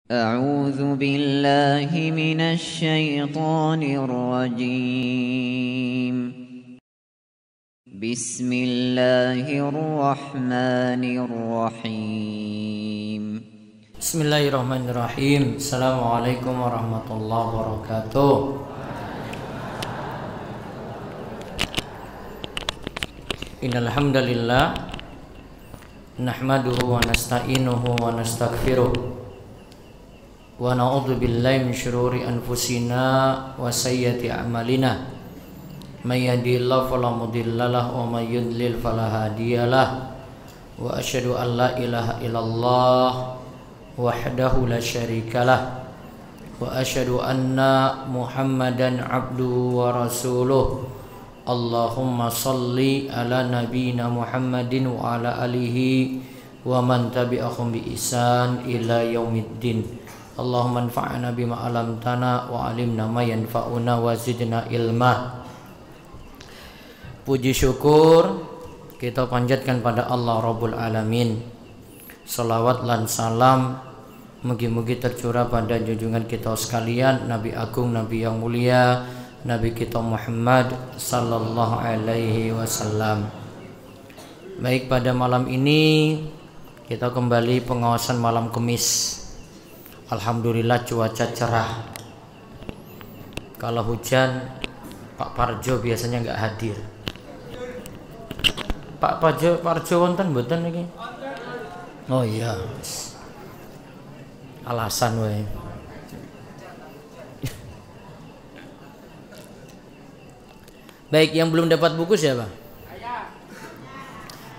أعوذ بالله من الشيطان الرجيم. بسم الله الرحمن الرحيم. Bismillahirrahmanirrahim. Assalamualaikum warahmatullahi wabarakatuh. Innal hamdalillah nahmaduhu wa nasta'inuhu wa nastaghfiruh wa na'udzu billahi min syururi anfusina wa sayyiati a'malina. May yahdihillahu fala mudhillalah wa may yudlil fala hadiyalah. Wa asyhadu an la ilaha illallah wahdahu la syarikalah wa asyhadu anna Muhammadan abduhu wa rasuluh. Allahumma salli ala nabiyyina Muhammadin wa ala alihi wa man tabi'ahum bi ihsan ila yaumiddin. Allahumma anfa'na bima 'allamtana wa 'allimna ma yanfa'una wa zidna ilma. Puji syukur kita panjatkan pada Allah Rabbul Alamin. Salawat lan salam mugi-mugi tercurah pada junjungan kita sekalian, Nabi Agung, Nabi yang mulia, Nabi kita Muhammad sallallahu alaihi wasallam. Baik, pada malam ini kita kembali pengawasan malam Kemis. Alhamdulillah cuaca cerah. Kalau hujan Pak Parjo biasanya nggak hadir. Pak Parjo wonten mboten niki? Oh iya. Alasan wae. Baik, yang belum dapat buku siapa?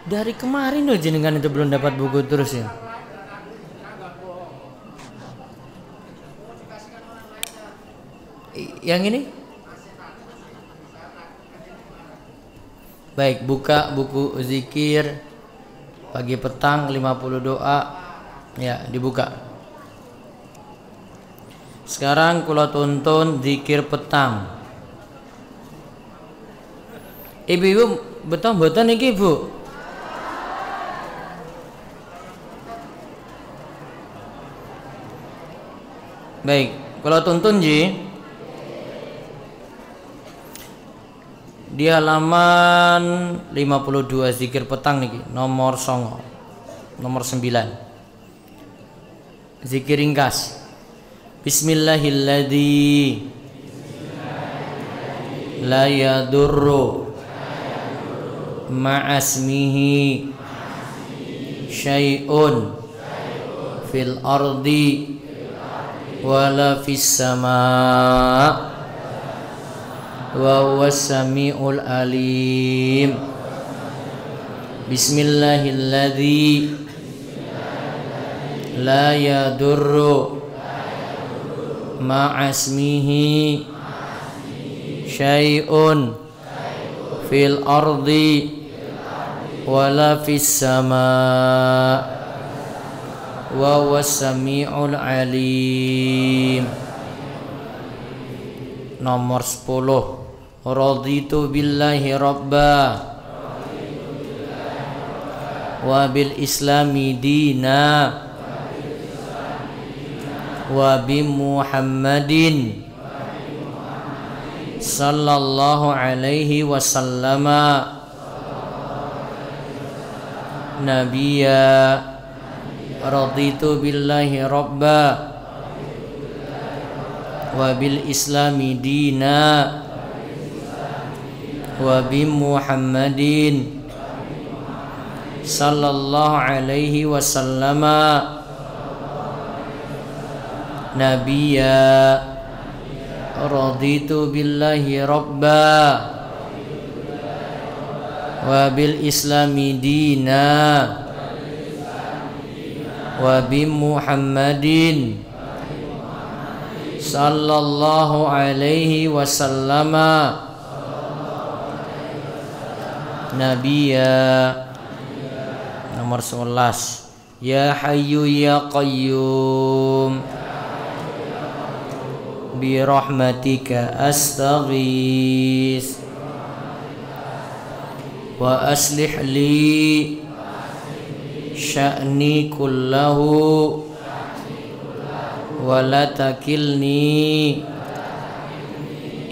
Dari kemarin loh jenengan itu belum dapat buku terus ya. Yang ini? Baik, buka buku zikir pagi petang 50 doa. Ya, dibuka. Sekarang kula tuntun zikir petang. Ibu-ibu betul mboten niki, Bu? Baik, kula tuntun ji. Di halaman 52 zikir petang niki, nomor 9. Nomor 9. Zikir ringkas. Bismillahilladzi la yadurru ma'asmihi syai'un fil ardi wala fis sama' wa huwas sami'ul alim. Bismillahilladzi la yadurru ma'asmihi syai'un fil ardi wala fis sama' wa huwas sami'ul alim. Nomor 10. Raditu billahi rabba wa bil islami dina wa bi Muhammadin sallallahu alaihi wasallama nabiyya. Raditu billahi rabba wa bil islami dina wa bi Muhammadin sallallahu alaihi wasallama nabiyya. Raditu billahi rabba wa bil islami dina wa bi Muhammadin sallallahu alaihi wasallama nabiyya. Nomor 11. Ya hayyu ya qayyum bi rahmatika astaghis wa aslih li sya'ni kullahu wa la takilni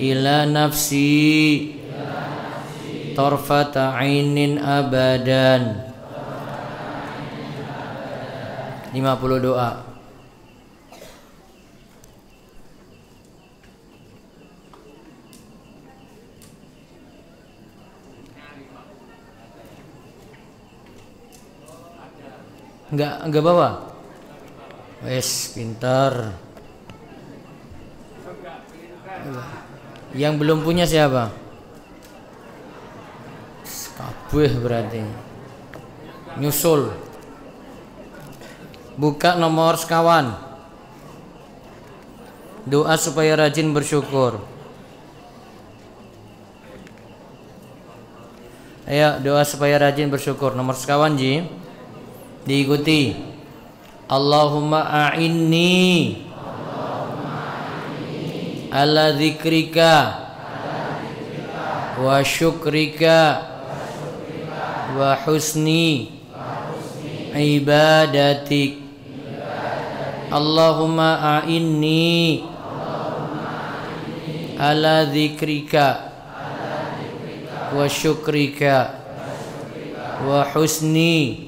ila nafsi tarfata ainin abadan. 50 doa. Enggak bawa. Wes, pintar. Yang belum punya siapa? Kabeh berarti. Nyusul. Buka nomor sekawan. Doa supaya rajin bersyukur. Ayo, doa supaya rajin bersyukur. Nomor sekawan Ji. Diikuti. Allahumma a'inni ala dzikrika wa syukrika wa husni ibadatik. Allahumma a'inni ala dzikrika wa syukrika wa husni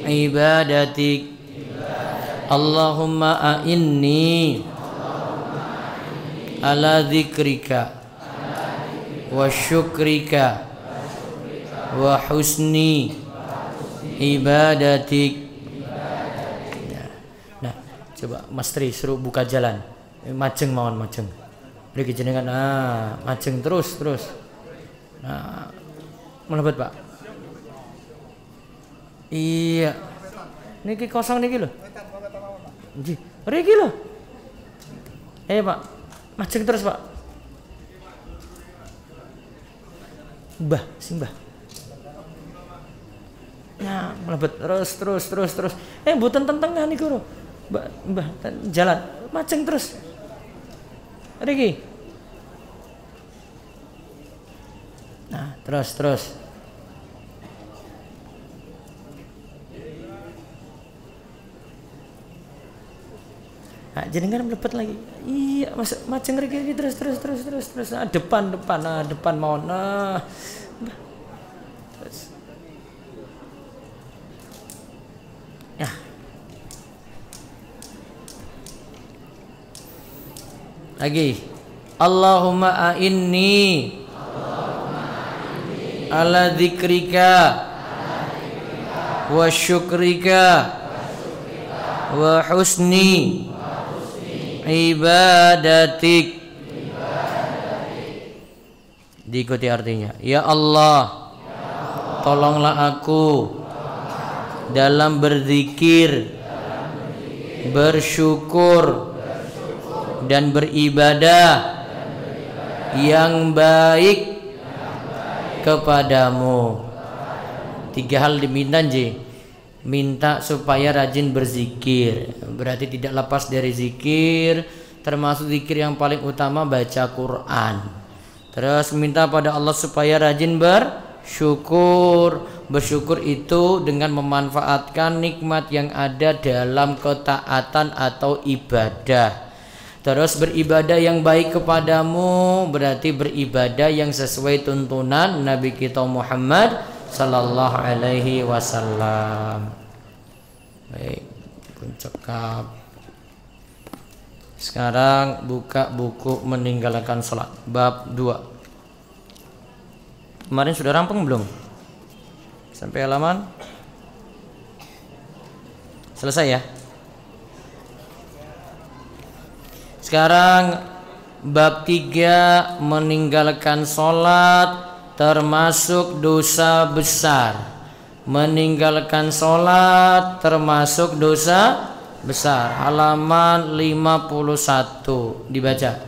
ibadatik. Allahumma a'inni ala dzikrika wa syukrika wa husni ibadatik. Nah, coba Mas Tri suruh buka jalan. Majeng mawon majeng. Mriki jenengan majeng terus. Nah, mlebet Pak. Iya. Niki kosong niki lho. Nggih. Mriki lho. Ayo Pak. Majeng terus Pak. Mbah, simbah. Nah, mlebet terus. Mboten tentengah niku lho. Mbah, jalan. Majeng terus. Mriki. Nah, terus. Nah, jenengan mlebet lagi. Iya, Mas majeng mriki terus. Nah, depan mawon. Nah. Terus. Ya. Lagi. Allahumma a'inni ala dzikrika wa syukrika wa husni ibadatik. Diikuti artinya. Ya Allah, tolonglah aku dalam berzikir, bersyukur dan beribadah yang baik kepadamu. 3 hal diminta Ji. Minta supaya rajin berzikir, berarti tidak lepas dari zikir, termasuk zikir yang paling utama baca Quran. Terus minta pada Allah supaya rajin bersyukur. Bersyukur itu dengan memanfaatkan nikmat yang ada dalam ketaatan atau ibadah. Terus beribadah yang baik kepadamu, berarti beribadah yang sesuai tuntunan Nabi kita Muhammad sallallahu alaihi wasallam. Baik, cekap. Sekarang buka buku meninggalkan sholat bab 2. Kemarin sudah rampung belum? Sampai halaman selesai ya. Sekarang bab 3 meninggalkan sholat termasuk dosa besar. Meninggalkan sholat termasuk dosa besar. Halaman 51 dibaca.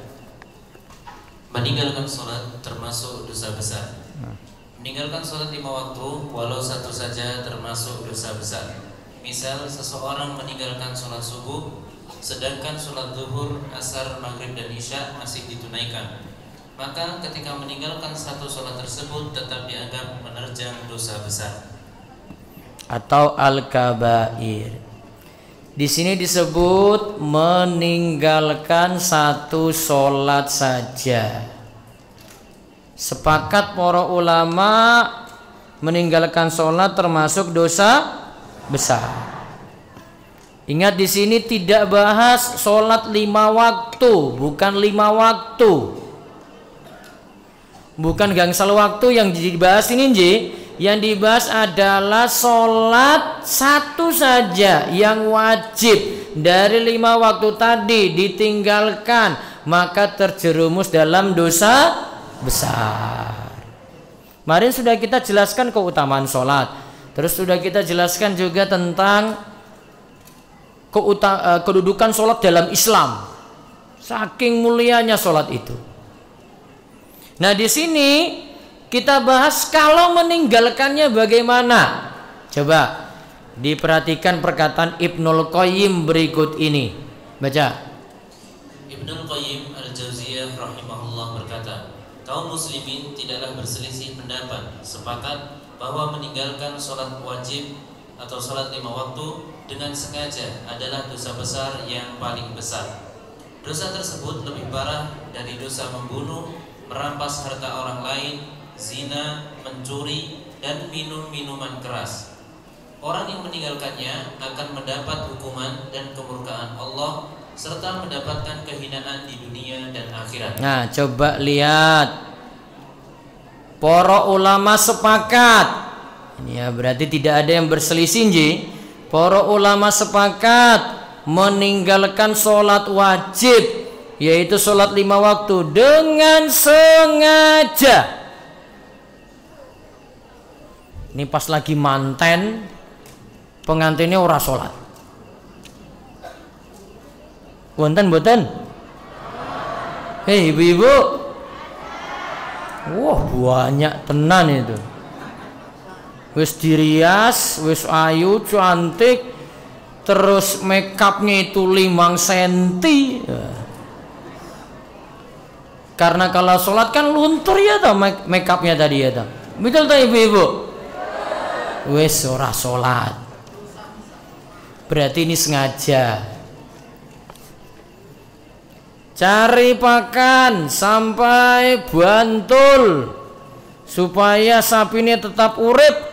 Meninggalkan sholat termasuk dosa besar. Meninggalkan sholat 5 waktu walau satu saja termasuk dosa besar. Misal seseorang meninggalkan sholat subuh, sedangkan sholat zuhur, asar, maghrib dan isya masih ditunaikan, maka ketika meninggalkan satu sholat tersebut tetap dianggap menerjang dosa besar atau al-kabair. Di sini disebut meninggalkan satu sholat saja. Sepakat para ulama meninggalkan sholat termasuk dosa besar. Ingat di sini tidak bahas sholat 5 waktu, bukan 5 waktu, bukan gangsal waktu yang dibahas ini, yang dibahas adalah sholat satu saja yang wajib dari 5 waktu tadi ditinggalkan, maka terjerumus dalam dosa besar. Kemarin sudah kita jelaskan keutamaan sholat, terus sudah kita jelaskan juga tentang kedudukan sholat dalam Islam. Saking mulianya sholat itu. Nah di sini kita bahas kalau meninggalkannya bagaimana. Coba diperhatikan perkataan Ibnul Qayyim berikut ini. Baca. Ibnul Qayyim al-Jauziyah rahimahullah berkata, kaum muslimin tidaklah berselisih pendapat, sepakat bahwa meninggalkan sholat wajib atau sholat 5 waktu dengan sengaja adalah dosa besar yang paling besar. Dosa tersebut lebih parah dari dosa membunuh, merampas harta orang lain, zina, mencuri, dan minum minuman keras. Orang yang meninggalkannya akan mendapat hukuman dan kemurkaan Allah serta mendapatkan kehinaan di dunia dan akhirat. Nah, coba lihat. Para ulama sepakat. Ini ya berarti tidak ada yang berselisih, Ji. Para ulama sepakat meninggalkan sholat wajib, yaitu sholat 5 waktu dengan sengaja. Ini pas lagi manten, pengantinnya ora sholat. Boten. Hei ibu-ibu. Wah banyak tenan itu. Wis dirias, wis ayu, cantik, terus makeupnya itu 5 senti. Karena kalau sholat kan luntur ya toh makeupnya tadi ya toh. Betul toh ibu-ibu? Wis ora sholat. Berarti ini sengaja. Cari pakan sampai bantul supaya sapinya tetap urip.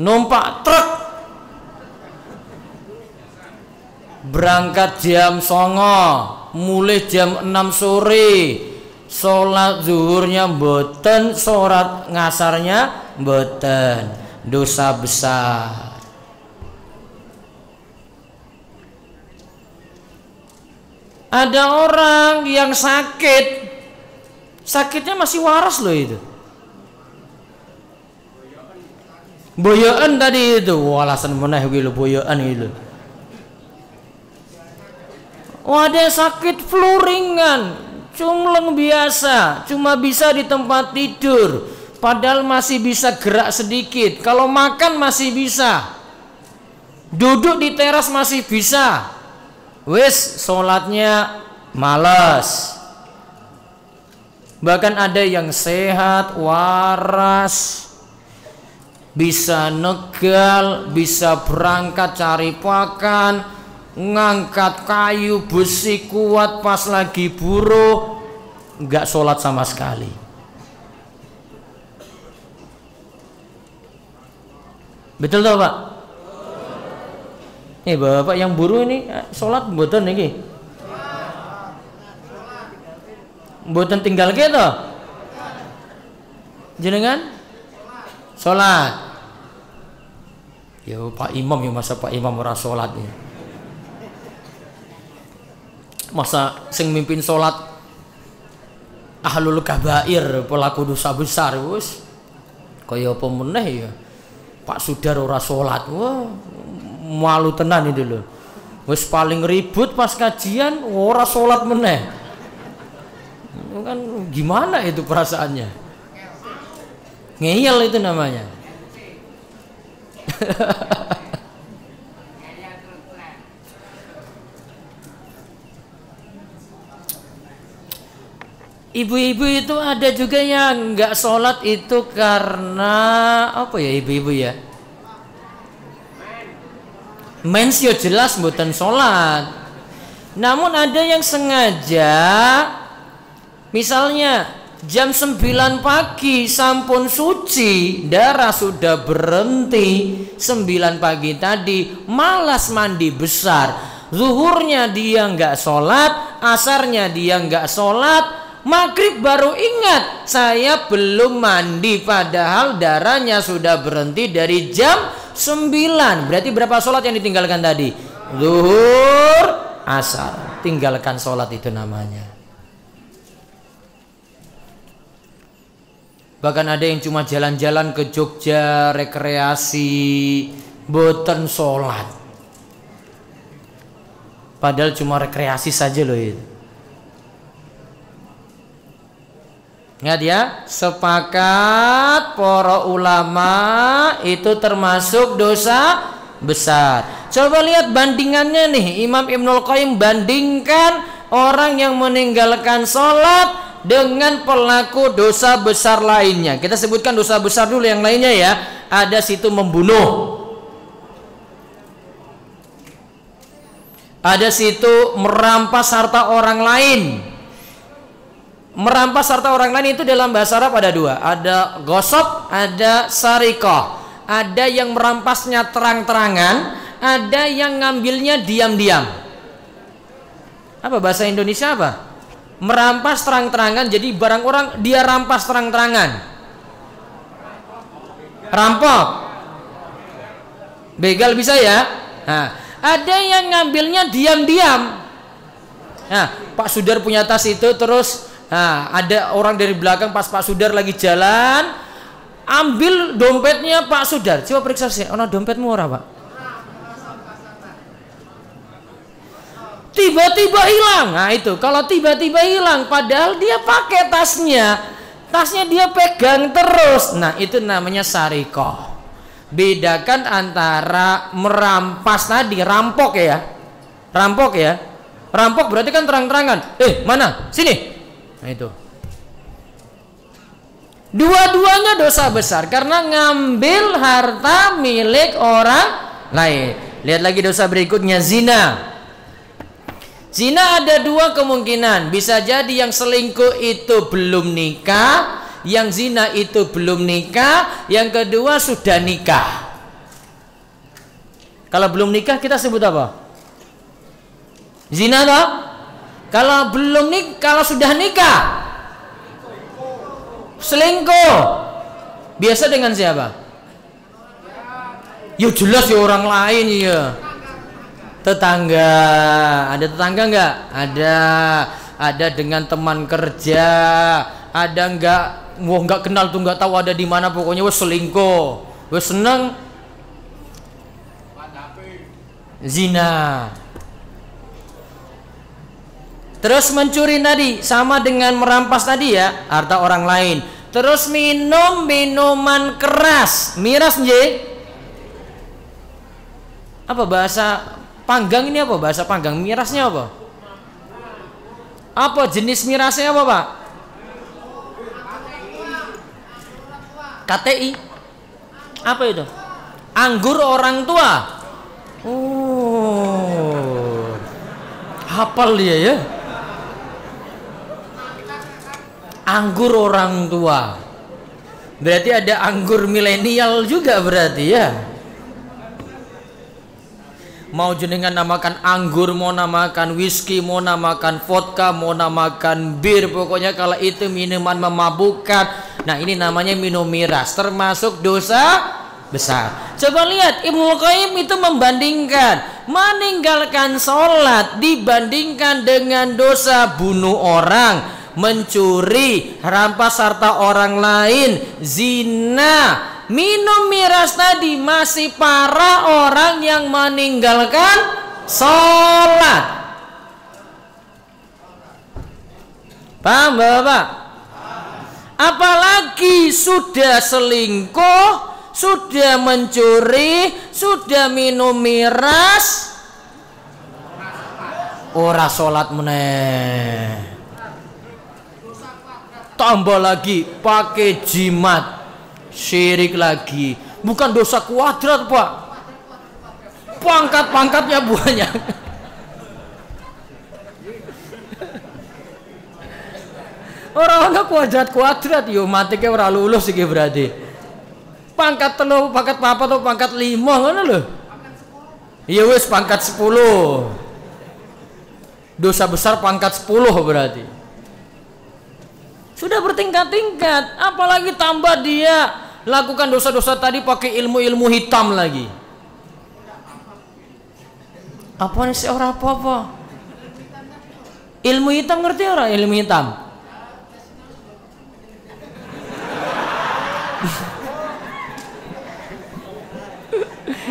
Numpak truk berangkat jam 09.00, mulai jam 6 sore, sholat zuhurnya mboten, sholat ngasarnya mboten, dosa besar. Ada orang yang sakitnya masih waras loh itu. Boyoan tadi itu, alasan meneh gitu boyoan itu. Ada sakit flu ringan, cumleng biasa, cuma bisa di tempat tidur, padahal masih bisa gerak sedikit. Kalau makan masih bisa, duduk di teras masih bisa. Wis sholatnya malas. Bahkan ada yang sehat, waras, bisa negal, bisa berangkat cari pakan, ngangkat kayu besi kuat pas lagi buruh, nggak sholat sama sekali. Betul toh Pak? Bapak yang buruh ini sholat mboten niki? Mboten tinggal gitu. Jenengan sholat. Ya Pak Imam ya, masa Pak Imam ora sholat ya. Masa sing mimpin sholat ahlul kabair, pelaku dosa besar wis. Kaya apa meneh ya. Pak Sudar ora sholat. Wah, malu tenan itu loh. Wis paling ribut pas kajian ora sholat meneh. Kan gimana itu perasaannya? Ngeyel itu namanya. Ibu-ibu itu ada juga yang nggak sholat itu karena apa ya ibu-ibu ya? Mens yo jelas mboten sholat. Namun ada yang sengaja, misalnya jam 9 pagi sampun suci, darah sudah berhenti 9 pagi tadi, malas mandi besar, zuhurnya dia nggak sholat, asarnya dia nggak sholat, maghrib baru ingat saya belum mandi, padahal darahnya sudah berhenti dari jam 9. Berarti berapa sholat yang ditinggalkan tadi? Zuhur, asar, tinggalkan sholat itu namanya. Bahkan ada yang cuma jalan-jalan ke Jogja, rekreasi, boten sholat. Padahal cuma rekreasi saja loh itu. Ingat ya, sepakat para ulama itu termasuk dosa besar. Coba lihat bandingannya nih, Imam Ibnul Qayyim bandingkan orang yang meninggalkan sholat dengan pelaku dosa besar lainnya. Kita sebutkan dosa besar dulu yang lainnya ya. Ada situ membunuh, ada situ merampas harta orang lain. Merampas harta orang lain itu dalam bahasa Arab ada dua, ada gosop, ada sarikoh. Ada yang merampasnya terang-terangan, ada yang ngambilnya diam-diam. Apa bahasa Indonesia apa? Merampas terang-terangan, jadi barang orang dia rampas terang-terangan. Rampok, begal bisa ya. Nah, ada yang ngambilnya diam-diam. Nah, Pak Sudar punya tas itu, terus ada orang dari belakang pas Pak Sudar lagi jalan, ambil dompetnya Pak Sudar. Coba periksa sih, ono dompetmu ora Pak? Tiba-tiba hilang. Nah itu, kalau tiba-tiba hilang padahal dia pakai tasnya dia pegang terus. Nah itu namanya sarikoh. Bedakan antara merampas tadi, rampok ya. Rampok ya. Rampok berarti kan terang-terangan. Mana? Sini. Nah itu. Dua-duanya dosa besar karena ngambil harta milik orang lain. Lihat lagi dosa berikutnya, zina. Zina ada dua kemungkinan. Bisa jadi yang selingkuh itu belum nikah, yang zina itu belum nikah, yang kedua sudah nikah. Kalau belum nikah kita sebut apa? Zina toh? Kalau belum nikah, kalau sudah nikah, selingkuh. Biasa dengan siapa? Ya jelas ya orang lain ya. Tetangga, ada tetangga nggak? Ada dengan teman kerja, ada nggak kenal tuh, nggak tahu ada di mana, pokoknya wes selingkuh, wes seneng zina. Terus mencuri tadi sama dengan merampas tadi ya, harta orang lain. Terus minum minuman keras, miras nje. Apa bahasa Panggang ini apa bahasa Panggang? Mirasnya apa? Apa jenis mirasnya apa Pak? KTI. Apa itu? Anggur orang tua. Oh, hafal dia ya. Anggur orang tua. Berarti ada anggur milenial juga berarti ya. Mau jenengan namakan anggur, mau namakan whisky, mau namakan vodka, mau namakan bir, pokoknya kalau itu minuman memabukkan, nah ini namanya minum miras, termasuk dosa besar. Coba lihat Ibnu Qayyim itu membandingkan meninggalkan sholat dibandingkan dengan dosa bunuh orang, mencuri, rampas harta orang lain, zina, minum miras tadi masih parah orang yang meninggalkan sholat. Paham Bapak? Apalagi sudah selingkuh, sudah mencuri, sudah minum miras, ora sholat meneh. tambah lagi pakai jimat, syirik lagi. Bukan dosa kuadrat, Pak. Pangkat-pangkatnya banyak. Orang kuadrat yo mati ke ora lulus iki berarti. Pangkat 3, pangkat 4 atau pangkat 5 ngono lho. Ya wis pangkat 10. Dosa besar pangkat 10 berarti. Sudah bertingkat-tingkat, apalagi tambah dia lakukan dosa-dosa tadi pakai ilmu-ilmu hitam lagi. Apa nih seorang apa? Ilmu hitam ngerti orang ilmu hitam?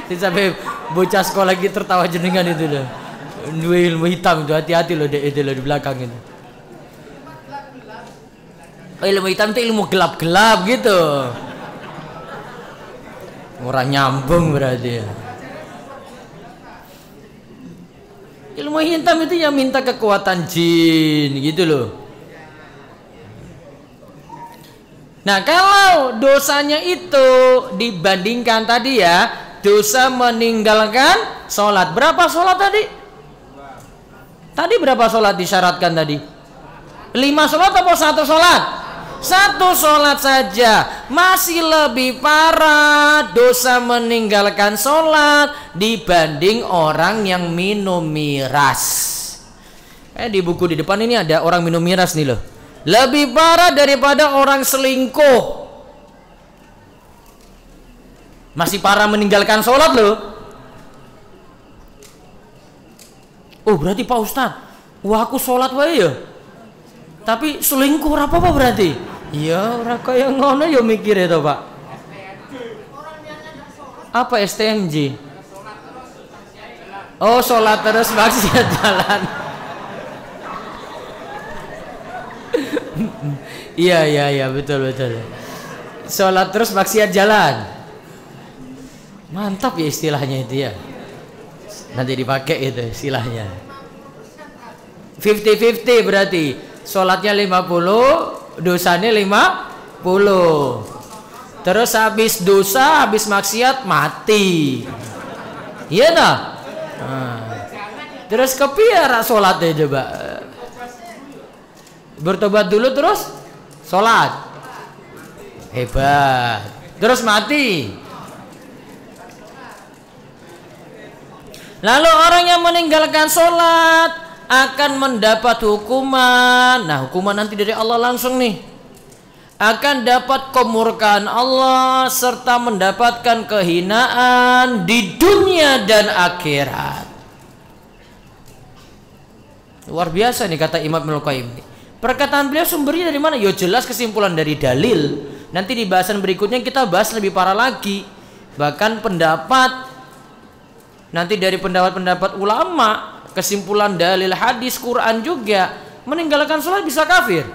Sampai bocah sekolah lagi tertawa jenengan itu loh. Dua ilmu hitam itu, hati-hati loh itu loh di belakang itu. Oh, ilmu hitam itu ilmu gelap-gelap gitu. Orang nyambung berarti ya. Ilmu hitam itu yang minta kekuatan jin gitu loh. Nah, kalau dosanya itu dibandingkan tadi ya, dosa meninggalkan sholat. Berapa sholat tadi? Tadi berapa sholat disyaratkan tadi? 5 sholat atau 1 sholat? 1 sholat saja. Masih lebih parah dosa meninggalkan sholat dibanding orang yang minum miras. Di buku di depan ini ada orang minum miras nih loh. Lebih parah daripada orang selingkuh. Masih parah meninggalkan sholat loh. Oh berarti Pak Ustadz, wah aku sholat wae ya, tapi selingkuh apa berarti? Iya orang kaya ngono ya mikir itu Pak. Apa STMJ? Oh sholat terus maksiat jalan. Iya betul. Sholat terus maksiat jalan. Mantap ya istilahnya itu ya. Nanti dipakai itu istilahnya. 50-50 berarti. Sholatnya 50, dosanya 50. Terus habis dosa, habis maksiat mati. Iya nah? Terus kepiara sholatnya coba. Bertobat dulu terus sholat. Hebat. Terus mati. Lalu orang yang meninggalkan sholat akan mendapat hukuman. Nah hukuman nanti dari Allah langsung nih. Akan dapat kemurkaan Allah serta mendapatkan kehinaan di dunia dan akhirat. Luar biasa nih kata Imam Ibnul Qayyim. Perkataan beliau sumbernya dari mana? Ya jelas kesimpulan dari dalil. Nanti di bahasan berikutnya kita bahas lebih parah lagi. Bahkan pendapat nanti dari pendapat-pendapat ulama, kesimpulan dalil hadis Quran juga, meninggalkan sholat bisa kafir.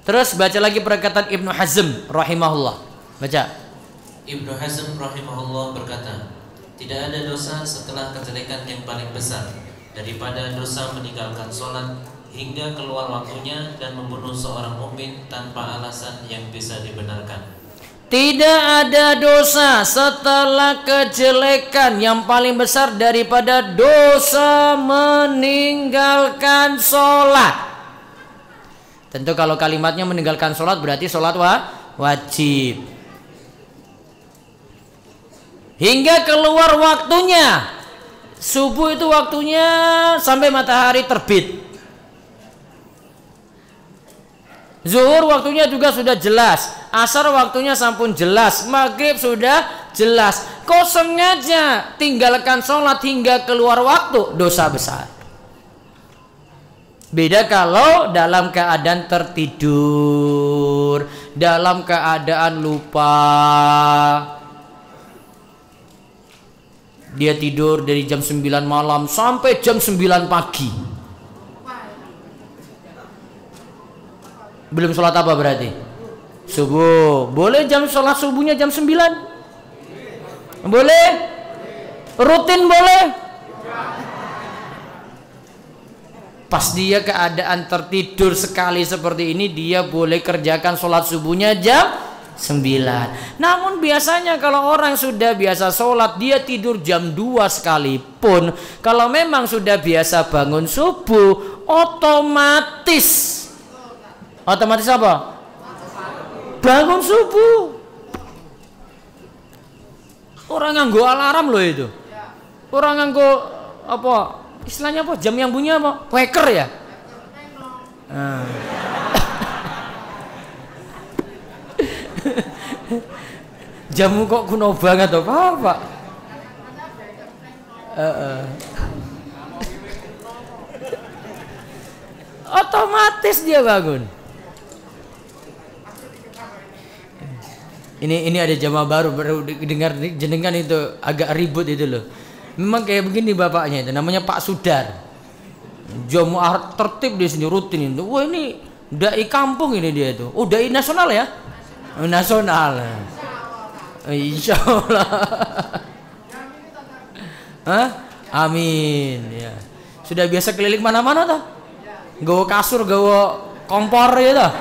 Terus baca lagi perkataan Ibnu Hazm rahimahullah. Baca. Ibnu Hazm rahimahullah berkata, tidak ada dosa setelah kejelekan yang paling besar daripada dosa meninggalkan sholat hingga keluar waktunya dan membunuh seorang mukmin tanpa alasan yang bisa dibenarkan. Tidak ada dosa setelah kejelekan yang paling besar daripada dosa meninggalkan sholat. Tentu kalau kalimatnya meninggalkan sholat berarti sholat wajib. Hingga keluar waktunya. Subuh itu waktunya sampai matahari terbit. Zuhur waktunya juga sudah jelas. Asar waktunya sampun jelas. Maghrib sudah jelas. Kau sengaja tinggalkan sholat hingga keluar waktu, dosa besar. Beda kalau dalam keadaan tertidur, dalam keadaan lupa. Dia tidur dari jam 9 malam sampai jam 9 pagi. Belum sholat apa berarti? Subuh. Boleh jam sholat subuhnya jam 9? Boleh? Rutin boleh? Pas dia keadaan tertidur sekali seperti ini, dia boleh kerjakan sholat subuhnya jam 9. Namun biasanya kalau orang sudah biasa sholat, dia tidur jam 2 sekalipun, kalau memang sudah biasa bangun subuh, otomatis apa? Bangun subuh. Orang nganggo alarm loh itu. Orang nganggo apa? Istilahnya apa? Jam yang bunyi apa? Waker ya? Jamu kok kuno banget apa? Pak? Otomatis dia bangun. Ini ada jamaah baru dengar jenengan itu agak ribut itu loh. Memang kayak begini bapaknya itu, namanya Pak Sudar. Jamaah tertib di sini rutin itu. Wah ini dai kampung ini dia itu. Oh dai nasional ya? Nasional. Insya Allah. Hah? Amin. Ya. Sudah biasa keliling mana-mana toh? Gawa kasur, gawa kompor ya toh?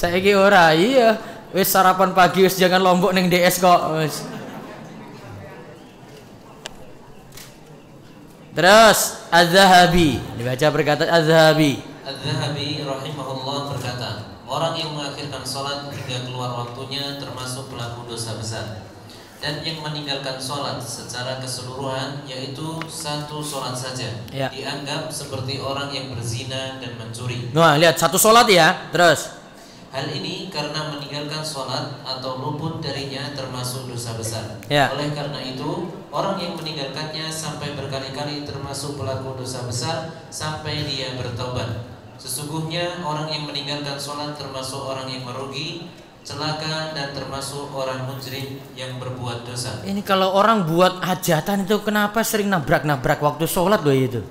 Saya kira ora, iya. Wis sarapan pagi wis jangan lombok neng DS kok. Wis. Terus Az-Zahabi dibaca perkataan Az-Zahabi. Az-Zahabi rahimahullah berkata, orang yang mengakhirkan sholat hingga keluar waktunya termasuk pelaku dosa besar. Dan yang meninggalkan sholat secara keseluruhan, yaitu satu sholat saja, ya, dianggap seperti orang yang berzina dan mencuri. Nah lihat satu sholat ya. Terus hal ini karena meninggalkan sholat atau luput darinya termasuk dosa besar. Ya. Oleh karena itu, orang yang meninggalkannya sampai berkali-kali termasuk pelaku dosa besar sampai dia bertobat. Sesungguhnya orang yang meninggalkan sholat termasuk orang yang merugi, celaka, dan termasuk orang mujrim yang berbuat dosa. Ini kalau orang buat hajatan itu kenapa sering nabrak-nabrak waktu sholat loh itu.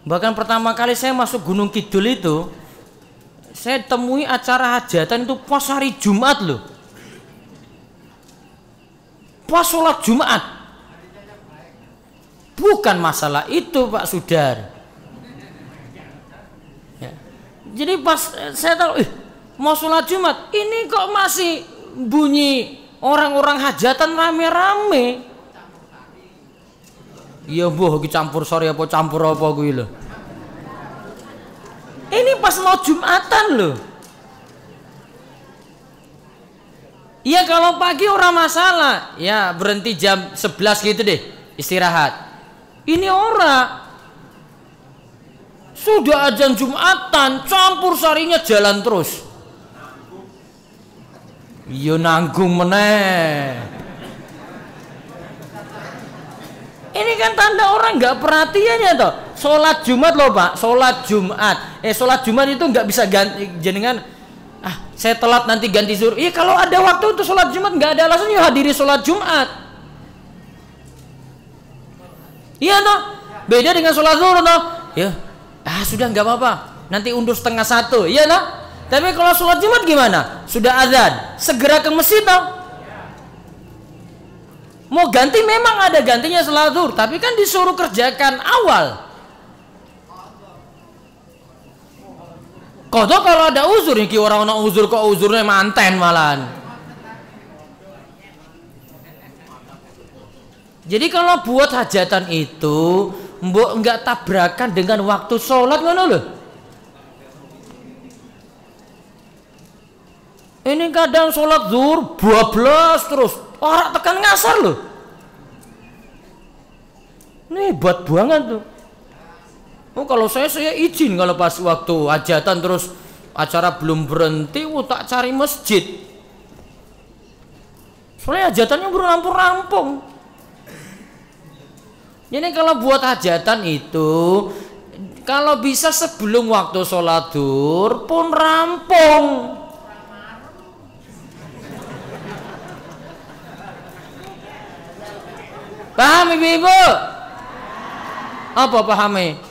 Bahkan pertama kali saya masuk Gunung Kidul itu, saya temui acara hajatan itu pas hari Jumat loh. Pas sholat Jumat. Bukan masalah itu Pak Sudar ya. Jadi pas saya tahu mau sholat Jumat, ini kok masih bunyi orang-orang hajatan rame-rame. Iya boh, campur sore apa campur apa gue loh. Ini pas mau Jumatan loh. Ya kalau pagi orang masalah, ya berhenti jam 11 gitu deh, istirahat. Ini orang sudah azan Jumatan, campur sarinya jalan terus. Iya nanggung meneh. Ini kan tanda orang nggak perhatian ya toh. Sholat Jumat loh Pak, sholat Jumat. Sholat Jumat itu nggak bisa ganti jenengan. Saya telat nanti ganti zuhur. Iya kalau ada waktu untuk sholat Jumat nggak ada alasan ya hadiri sholat Jumat. Iya toh. Beda dengan sholat zuhur toh. Ya, sudah nggak apa-apa. Nanti undur 12:30. Iya toh. Tapi kalau sholat Jumat gimana? Sudah azan, segera ke masjid toh. Mau ganti memang ada gantinya sholat zuhur, tapi kan disuruh kerjakan awal. Kok kalau ada uzur nih orang uzur kok uzurnya manten malahan. Jadi kalau buat hajatan itu mbok enggak tabrakan dengan waktu sholat ngono loh. Ini kadang sholat zuhur 12 terus orang tekan ngasar loh. Ini hebat banget tuh. Oh kalau saya izin kalau pas waktu hajatan terus acara belum berhenti, tak cari masjid. Soalnya hajatannya belum rampung-rampung. Jadi kalau buat hajatan itu, kalau bisa sebelum waktu sholat zuhur pun rampung. Paham ibu-ibu? Apa pahami?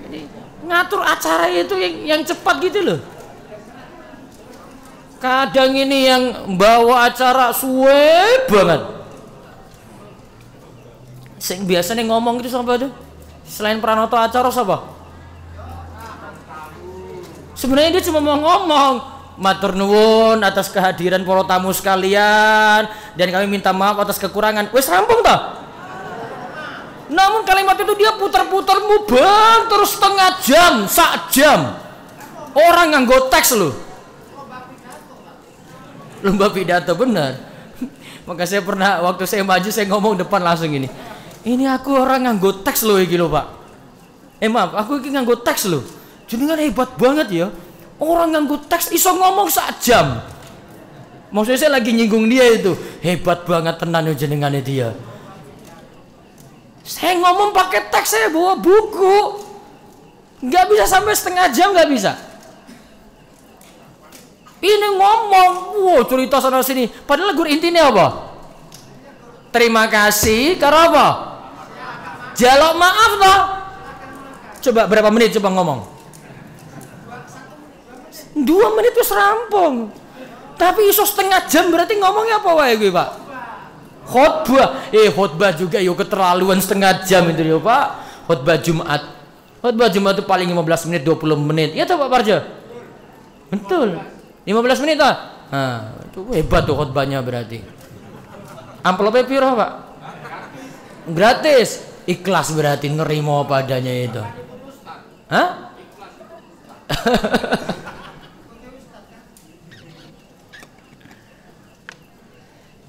Jadi ngatur acara itu yang cepat gitu loh. Kadang ini yang bawa acara suwe banget. Sing biasanya ngomong itu siapa tuh? Selain Pranoto acara siapa? Sebenarnya dia cuma mau ngomong, matur nuwun atas kehadiran para tamu sekalian dan kami minta maaf atas kekurangan. Wes rampung toh? Namun kalimat itu dia putar-putar mubang terus setengah jam, sak jam. Orang nganggo teks loh. Lomba pidato benar. Maka saya pernah waktu saya maju saya ngomong depan langsung ini. Ini aku orang nganggo teks loh iki lho, Pak. Maaf, aku iki nganggo teks loh. Jenengan hebat banget ya. Orang nganggo teks iso ngomong sak jam. Maksudnya saya lagi nyinggung dia itu. Hebat banget tenan yo jenengane dia. Saya ngomong pakai teks, saya bawa buku. Nggak bisa sampai setengah jam, nggak bisa. Ini ngomong, wow cerita sana sini. Padahal gur intinya apa? Terima kasih, karena apa? Jaluk maaf toh. Coba berapa menit coba ngomong? 2 menit itu serampung. Tapi iso setengah jam berarti ngomongnya apa wae gue, Pak? Khotbah. Khotbah juga yo keterlaluan setengah jam itu yo, Pak. Khotbah Jumat. Khotbah Jumat itu paling 15 menit, 20 menit. Ya toh Pak Parjo? Betul. 15 menit toh? Nah, itu hebat tuh khotbahnya berarti. Amplopnya piro, Pak? Gratis. Ikhlas berarti nerimo padanya itu. Hah?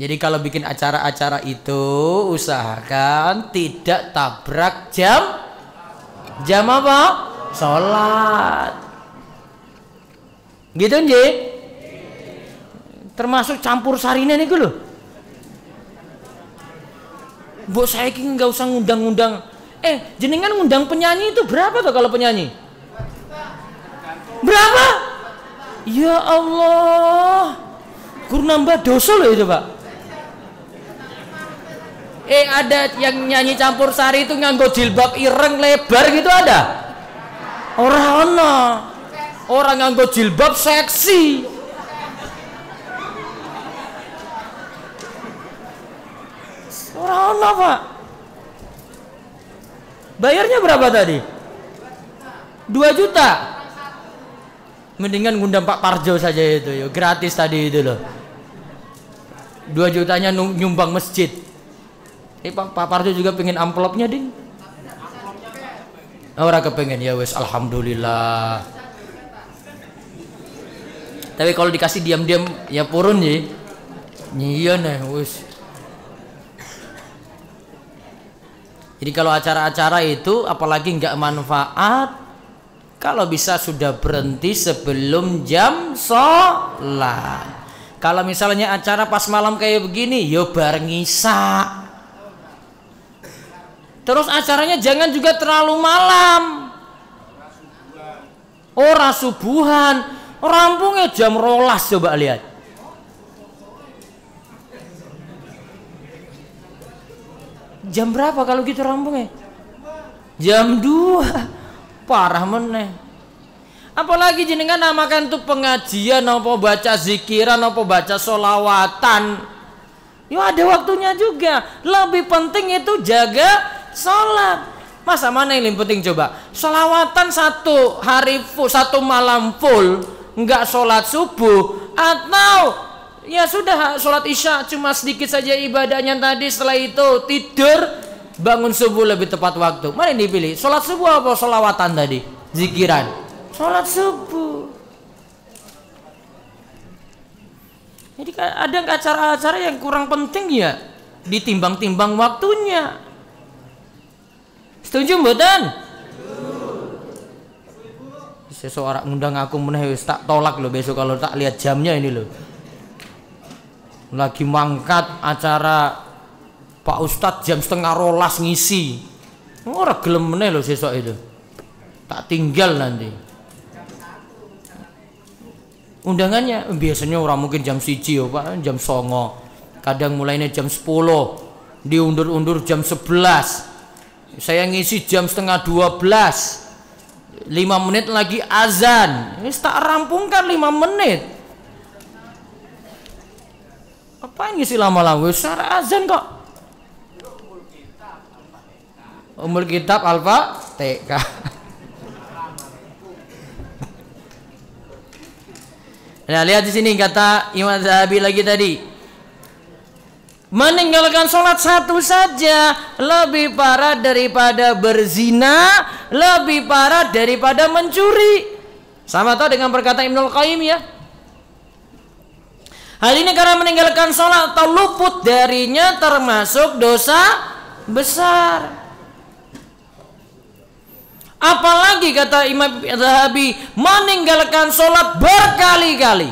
Jadi kalau bikin acara-acara itu usahakan tidak tabrak jam apa? Sholat. Gitu nje? Termasuk campur sarine niku lho. Mbok saiki nggak usah ngundang-ngundang. Jenengan ngundang penyanyi itu berapa tuh kalau penyanyi? Berapa? Ya Allah. Kur nambah dosa loh itu, Pak. Ada yang nyanyi campur sari itu nganggo jilbab ireng lebar gitu ada? Orang nganggo jilbab seksi. Orang Pak. Bayarnya berapa tadi? 2 juta. Mendingan ngundang Pak Parjo saja itu, yo gratis tadi itu loh. 2 jutanya nyumbang masjid. Pak Parjo juga pengen amplopnya ding. Orang kepengen ya wes alhamdulillah. Tapi kalau dikasih diam-diam ya purun ya. Iya nih wes. Jadi kalau acara-acara itu apalagi nggak manfaat, kalau bisa sudah berhenti sebelum jam sholat. Kalau misalnya acara pas malam kayak begini, yo bareng isya. Terus acaranya jangan juga terlalu malam. Ora subuhan, rampungnya jam 12 coba lihat. Jam berapa kalau gitu rampungnya? Jam 2. Parah meneh. Apalagi jenengan namakan itu pengajian, apa baca zikiran, apa baca sholawatan. Ya ada waktunya juga. Lebih penting itu jaga sholat. Masa mana yang lebih penting coba? Sholawatan 1 hari full, 1 malam full, enggak sholat subuh, atau ya sudah sholat isya cuma sedikit saja ibadahnya tadi, setelah itu tidur, bangun subuh lebih tepat waktu. Mana yang dipilih? Sholat subuh apa sholawatan tadi? Zikiran. Sholat subuh. Jadi ada acara-acara yang kurang penting ya ditimbang-timbang waktunya. Setuju mboten? Seseorang ngundang aku meneh wis tak tolak loh besok kalau tak lihat jamnya ini loh. Lagi mangkat acara Pak Ustadz jam 11:30 ngisi. Ora gelem meneh loh sesuk itu. Tak tinggal nanti. Undangannya biasanya orang mungkin jam 1 ya Pak, jam 9. Kadang mulainya jam 10, diundur-undur jam 11. Saya ngisi jam 11:30. 5 menit lagi azan. Ini tak rampungkan 5 menit. Apa ini sih lama-lama? Secara azan kok. Ummul Kitab Alfa TK. Nah, lihat di sini kata Imam Zahabi lagi tadi. Meninggalkan sholat satu saja lebih parah daripada berzina, lebih parah daripada mencuri. Sama tahu dengan perkataan Ibnul Qayyim ya. Hal ini karena meninggalkan sholat atau luput darinya termasuk dosa besar. Apalagi kata Imam Zahabi, meninggalkan sholat berkali-kali.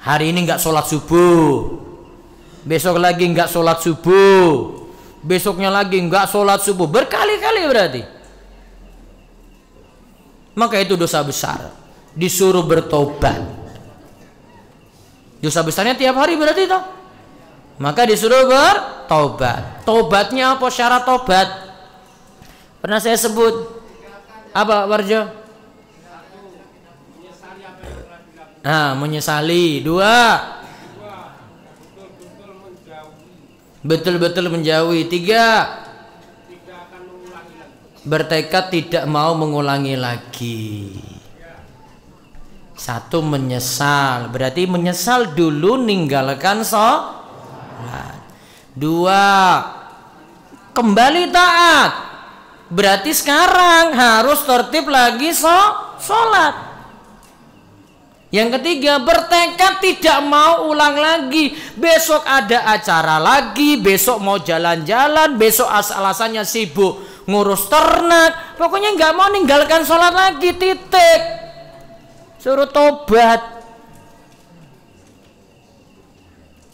Hari ini nggak sholat subuh, besok lagi nggak sholat subuh, besoknya lagi nggak sholat subuh, berkali-kali berarti. Maka itu dosa besar, disuruh bertobat. Dosa besarnya tiap hari berarti toh. Maka disuruh bertobat. Tobatnya apa? Syarat tobat pernah saya sebut apa, Warjo? Nah, menyesali. 2, betul-betul menjauhi. 3, bertekad tidak mau mengulangi lagi. 1, menyesal. Berarti menyesal dulu ninggalkan sholat. 2, kembali taat. Berarti sekarang harus tertib lagi sholat. Yang ketiga, bertekad tidak mau ulang lagi. Besok ada acara lagi, besok mau jalan-jalan, besok alasannya sibuk ngurus ternak. Pokoknya nggak mau ninggalkan sholat lagi, titik. Suruh tobat.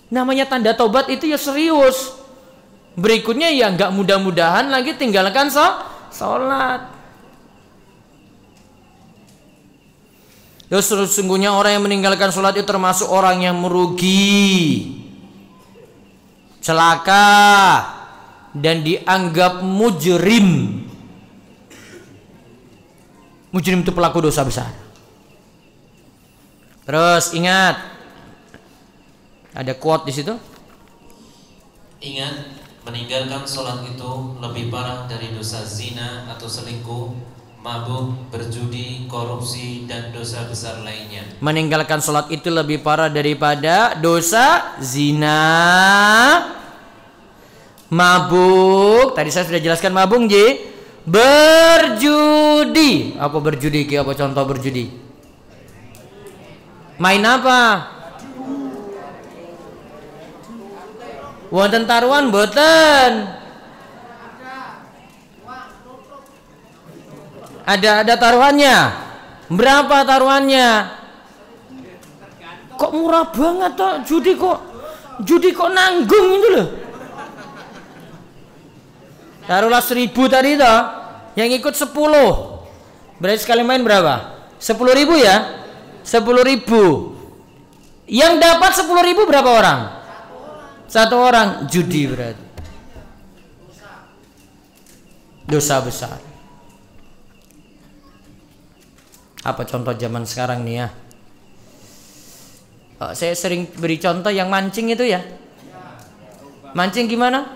Namanya tanda tobat itu ya serius. Berikutnya ya nggak mudah-mudahan lagi tinggalkan sholat. Sesungguhnya orang yang meninggalkan sholat itu termasuk orang yang merugi, celaka, dan dianggap mujrim. Mujrim itu pelaku dosa besar. Terus ingat, ada quote di situ. Ingat, meninggalkan sholat itu lebih parah dari dosa zina atau selingkuh, mabuk, berjudi, korupsi, dan dosa besar lainnya. Meninggalkan sholat itu lebih parah daripada dosa zina, mabuk. Tadi saya sudah jelaskan mabuk, berjudi. Apa berjudi? Apa contoh berjudi? Main apa? Wonten taruhan boten. Ada taruhannya. Berapa taruhannya? Kok murah banget toh? Judi kok nanggung itu loh. Taruhlah 1.000 tadi toh. Yang ikut 10. Berarti sekali main berapa? 10.000 ya? 10.000. Yang dapat 10.000 berapa orang? 1 orang. Judi berarti. Dosa besar. Apa contoh zaman sekarang nih ya? Saya sering beri contoh yang mancing itu ya. Mancing gimana?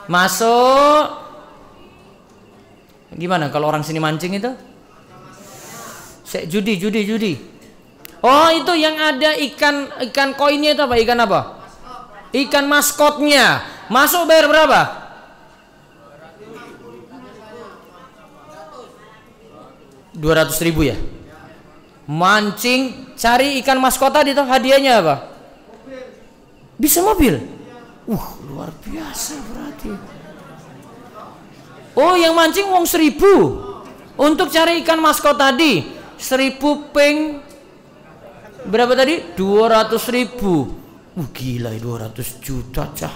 Masuk. Gimana kalau orang sini mancing itu? Judi. Oh, itu yang ada ikan koinnya itu apa? Ikan apa? Ikan maskotnya. Masuk bayar berapa? 200.000 ya. Mancing cari ikan maskot tadi tuh, hadiahnya apa? Bisa mobil. Luar biasa berarti. Oh, yang mancing uang 1.000 untuk cari ikan maskot tadi. 1.000 ping berapa tadi? 200.000. Gila, 200 juta cah.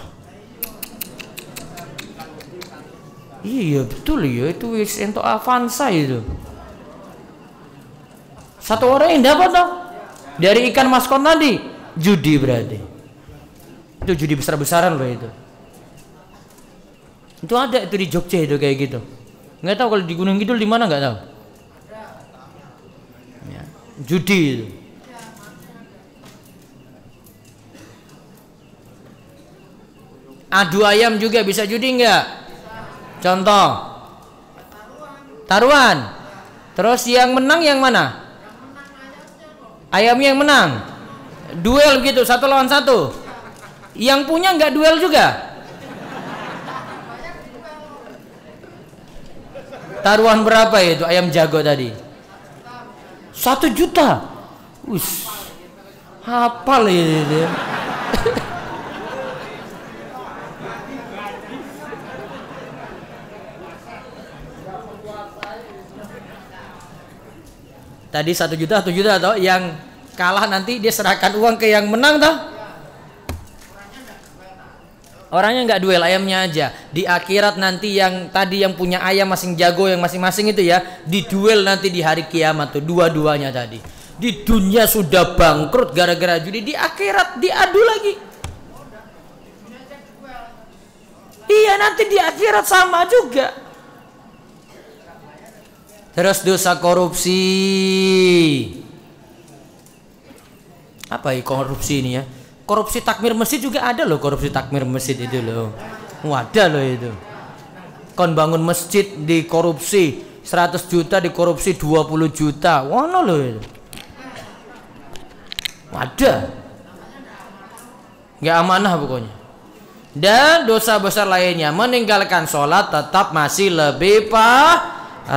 Iya betul ya, itu untuk Avanza itu. 1 orang yang dapat toh dari ikan maskot tadi. Judi berarti. Itu judi besar-besaran loh itu. Itu ada itu di Jogja itu kayak gitu. Nggak tahu kalau di Gunung Kidul di mana, nggak tahu. Ya, judi itu. Adu ayam juga bisa judi nggak? Contoh. Taruhan. Terus yang menang yang mana? Ayamnya yang menang. Duel gitu, 1 lawan 1. Yang punya nggak duel juga? Taruhan berapa itu ayam jago tadi? 1 juta. Wis. Hafal itu. Tadi 1 juta atau yang kalah nanti dia serahkan uang ke yang menang toh? Orangnya nggak duel, ayamnya aja. Di akhirat nanti yang tadi yang punya ayam masing jago yang masing-masing itu ya, diduel nanti di hari kiamat tuh dua-duanya tadi. Di dunia sudah bangkrut gara-gara judi, di akhirat diadu lagi. Iya, nanti di akhirat sama juga. Terus dosa korupsi. Apa ya korupsi ini ya? Korupsi takmir masjid juga ada loh, korupsi takmir masjid itu loh. Ada loh itu. Kon bangun masjid dikorupsi 100 juta, dikorupsi 20 juta. Wono loh itu. Ada. Nggak amanah pokoknya. Dan dosa besar lainnya, meninggalkan sholat tetap masih lebih parah.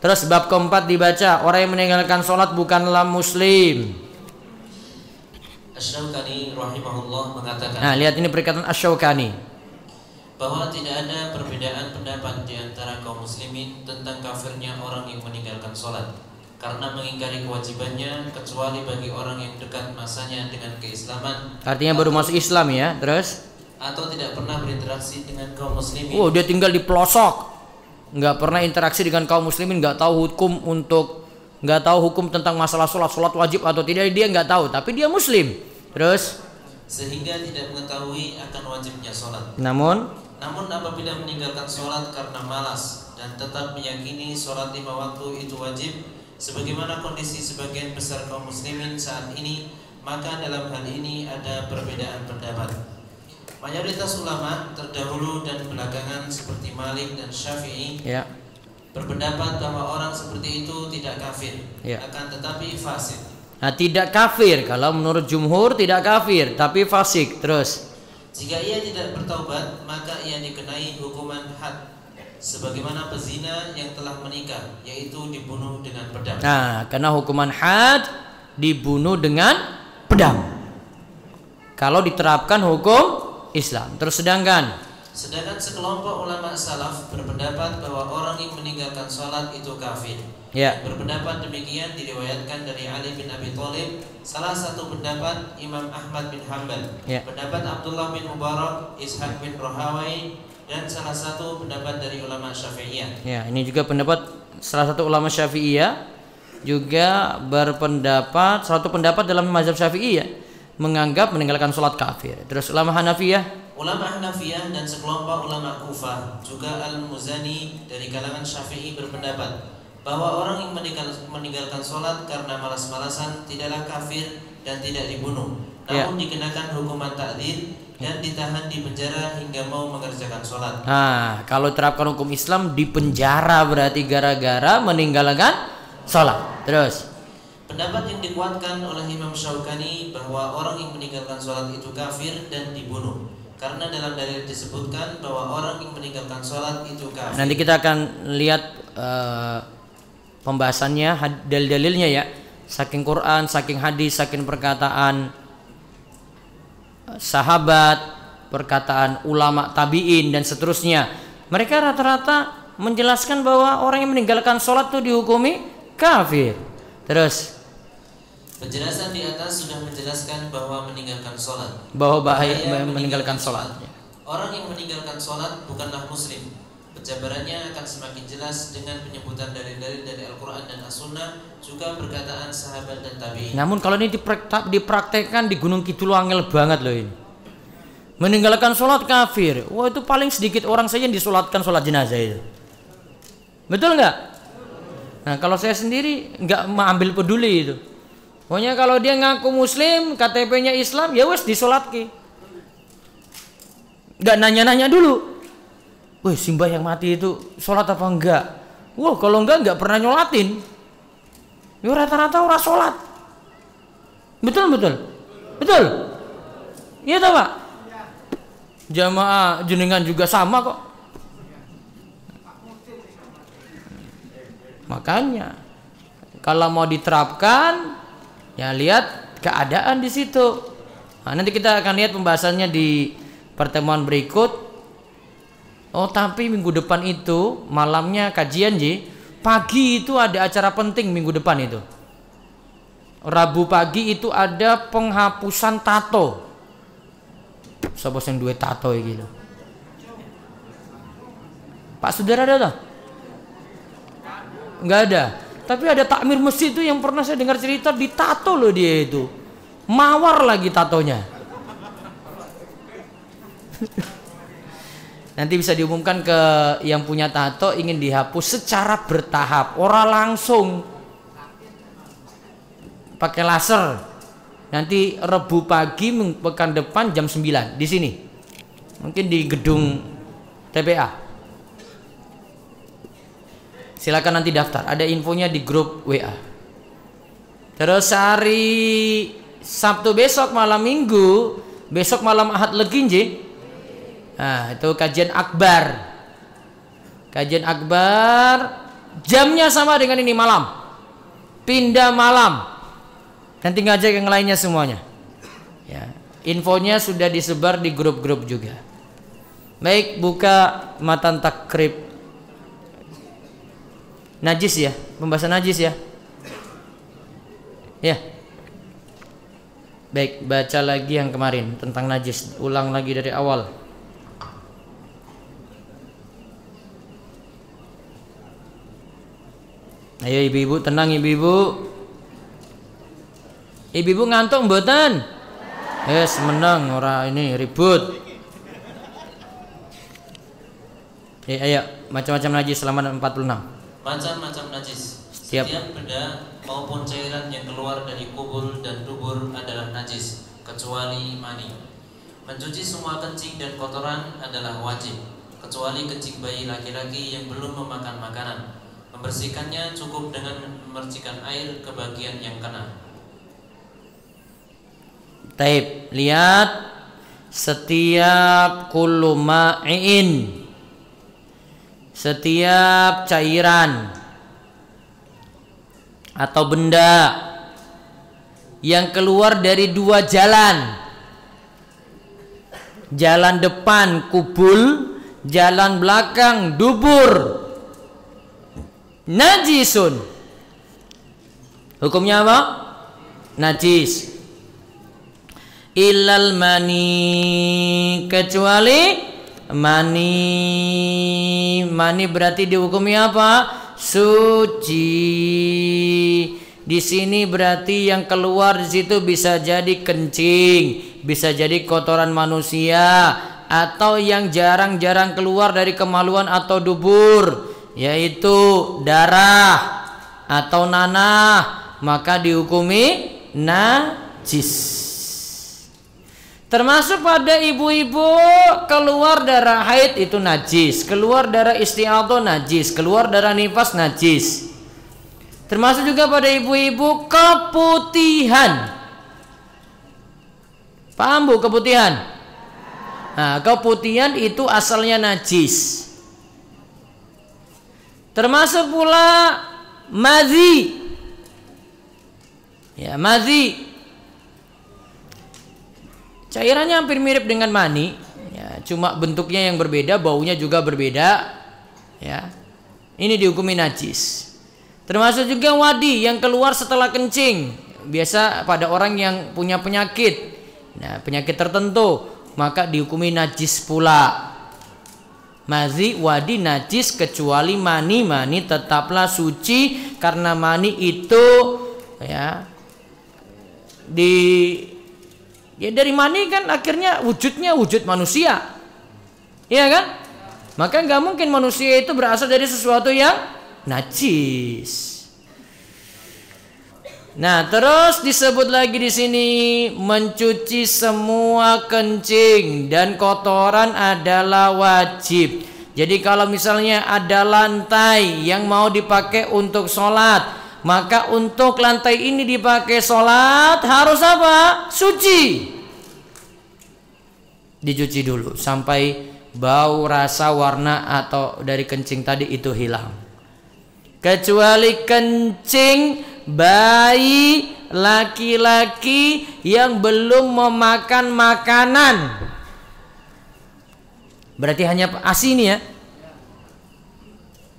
Terus bab keempat dibaca, orang yang meninggalkan sholat bukanlah muslim. Asy-Syaukani rahimahullah mengatakan. Nah, lihat ini perkataan Asy-Syaukani. Bahwa tidak ada perbedaan pendapat di antara kaum muslimin tentang kafirnya orang yang meninggalkan sholat karena mengingkari kewajibannya, kecuali bagi orang yang dekat masanya dengan keislaman. Artinya baru masuk Islam ya, terus? Atau tidak pernah berinteraksi dengan kaum muslimin. Oh, dia tinggal di pelosok, nggak pernah interaksi dengan kaum muslimin, nggak tahu hukum tentang masalah sholat wajib atau tidak, dia nggak tahu, tapi dia muslim. Terus sehingga tidak mengetahui akan wajibnya sholat. Namun apabila meninggalkan sholat karena malas dan tetap meyakini sholat 5 waktu itu wajib, sebagaimana kondisi sebagian besar kaum muslimin saat ini, maka dalam hal ini ada perbedaan pendapat. Mayoritas ulama terdahulu dan belakangan seperti Malik dan Syafi'i berpendapat bahwa orang seperti itu tidak kafir, akan tetapi fasik. Nah, tidak kafir, kalau menurut jumhur tidak kafir, tapi fasik. Terus jika ia tidak bertaubat, maka ia dikenai hukuman had, sebagaimana pezina yang telah menikah, yaitu dibunuh dengan pedang. Nah, karena hukuman had dibunuh dengan pedang kalau diterapkan hukum Islam. Terus sedangkan sekelompok ulama salaf berpendapat bahwa orang yang meninggalkan sholat itu kafir. Berpendapat demikian diriwayatkan dari Ali bin Abi Thalib, salah satu pendapat Imam Ahmad bin Hanbal, pendapat Abdullah bin Mubarak, Ishaq bin Rahawai, dan salah satu pendapat dari ulama Syafi'iyah. Ya, ini juga pendapat salah satu ulama Syafi'iyah, juga berpendapat satu pendapat dalam mazhab Syafi'iyah menganggap meninggalkan sholat kafir. Terus ulama Hanafiyah dan sekelompok ulama Kufah, juga Al-Muzani dari kalangan Syafi'i berpendapat bahwa orang yang meninggalkan sholat karena malas-malasan tidaklah kafir dan tidak dibunuh, namun dikenakan hukuman ta'dzir dan ditahan di penjara hingga mau mengerjakan sholat. Nah, kalau terapkan hukum Islam di penjara berarti gara-gara meninggalkan sholat. Terus pendapat yang dikuatkan oleh Imam Syaukani bahwa orang yang meninggalkan sholat itu kafir dan dibunuh, karena dalam dalil disebutkan bahwa orang yang meninggalkan sholat itu kafir. Nanti kita akan lihat pembahasannya, dalil-dalilnya ya, saking Quran, saking hadis, saking perkataan sahabat, perkataan ulama tabi'in dan seterusnya. Mereka rata-rata menjelaskan bahwa orang yang meninggalkan sholat itu dihukumi kafir. Terus penjelasan di atas sudah menjelaskan bahwa meninggalkan sholat, bahwa bahaya meninggalkan sholat. Orang yang meninggalkan sholat bukanlah muslim. Penjabarannya akan semakin jelas dengan penyebutan dalil-dalil dari Al-Quran dan As-Sunnah, juga perkataan sahabat dan tabi'in. Namun kalau ini dipraktekkan di Gunung Kidul angel banget loh ini. Meninggalkan sholat kafir. Wah, itu paling sedikit orang saja yang disolatkan sholat jenazah itu. Betul nggak? Nah, kalau saya sendiri nggak ambil peduli itu. Pokoknya kalau dia ngaku muslim, KTP-nya Islam, ya wes disolatke. Nggak nanya-nanya dulu. Wih, simbah yang mati itu sholat apa enggak? Wah, kalau enggak pernah nyolatin. Ya rata-rata orang sholat. Betul. Iya tak Pak? Jamaah jenengan juga sama kok. Makanya kalau mau diterapkan, ya lihat keadaan di situ. Nah, nanti kita akan lihat pembahasannya di pertemuan berikut. Oh, tapi minggu depan itu malamnya kajian Ji. Pagi itu ada acara penting minggu depan itu. Rabu pagi itu ada penghapusan tato. Siapa yang duit tato gitu? Pak Saudara ada tak? Enggak ada. Tapi ada takmir masjid itu yang pernah saya dengar cerita ditato loh dia itu. Mawar lagi tatonya. Nanti bisa diumumkan ke yang punya tato ingin dihapus secara bertahap, ora langsung pakai laser. Nanti Rebu pagi pekan depan jam 9 di sini. Mungkin di gedung TPA. Silakan nanti daftar, ada infonya di grup WA. Terus hari Sabtu besok malam Minggu, besok malam Ahad Leginje. Nah, itu kajian akbar. Kajian akbar jamnya sama dengan ini malam. Pindah malam. Nanti ngajak yang lainnya semuanya. Ya, infonya sudah disebar di grup-grup juga. Baik, buka matan takrib. Najis ya, pembahasan najis ya. Ya. Baik, baca lagi yang kemarin tentang najis. Ulang lagi dari awal. Ayo ibu-ibu, tenang ibu-ibu. Ibu-ibu ngantuk mboten? Yes, menang ora ini ribut. Ayo, macam-macam najis selama 46. Macam-macam najis. Setiap benda maupun cairan yang keluar dari kubul dan dubur adalah najis, kecuali mani. Mencuci semua kencing dan kotoran adalah wajib, kecuali kencing bayi laki-laki yang belum memakan makanan. Membersihkannya cukup dengan memercikan air ke bagian yang kena. Taib, lihat setiap kullu ma'in, setiap cairan atau benda yang keluar dari dua jalan, jalan depan kubul, jalan belakang dubur, najisun. Hukumnya apa? Najis. Illal mani, kecuali mani. Mani berarti dihukumi apa? Suci. Di sini berarti yang keluar di situ bisa jadi kencing, bisa jadi kotoran manusia, atau yang jarang-jarang keluar dari kemaluan atau dubur, yaitu darah atau nanah, maka dihukumi najis. Termasuk pada ibu-ibu keluar darah haid itu najis, keluar darah istiadah najis, keluar darah nifas najis. Termasuk juga pada ibu-ibu keputihan. Paham Bu keputihan? Nah, keputihan itu asalnya najis. Termasuk pula madhi. Ya, madhi. Cairannya hampir mirip dengan mani, ya, cuma bentuknya yang berbeda, baunya juga berbeda. Ya, ini dihukumi najis. Termasuk juga wadi yang keluar setelah kencing, biasa pada orang yang punya penyakit, nah, penyakit tertentu, maka dihukumi najis pula. Madhi, wadi najis kecuali mani. Mani tetaplah suci karena mani itu ya Ya dari mani kan akhirnya wujudnya wujud manusia. Iya kan? Maka nggak mungkin manusia itu berasal dari sesuatu yang najis. Nah, terus disebut lagi di sini mencuci semua kencing dan kotoran adalah wajib. Jadi kalau misalnya ada lantai yang mau dipakai untuk sholat, maka untuk lantai ini dipakai sholat harus apa? Suci. Dicuci dulu sampai bau, rasa, warna atau dari kencing tadi itu hilang. Kecuali kencing bayi laki-laki yang belum memakan makanan. Berarti hanya ASI ini ya.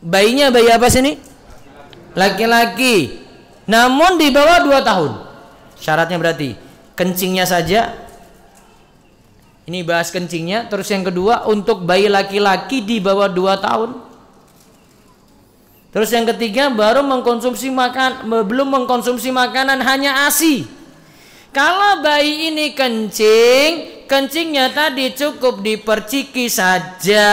Bayinya bayi apa sih ini? Laki-laki. Namun di bawah 2 tahun. Syaratnya berarti kencingnya saja. Ini bahas kencingnya. Terus yang kedua untuk bayi laki-laki di bawah 2 tahun. Terus yang ketiga belum mengkonsumsi makanan hanya ASI. Kalau bayi ini kencingnya tadi cukup diperciki saja,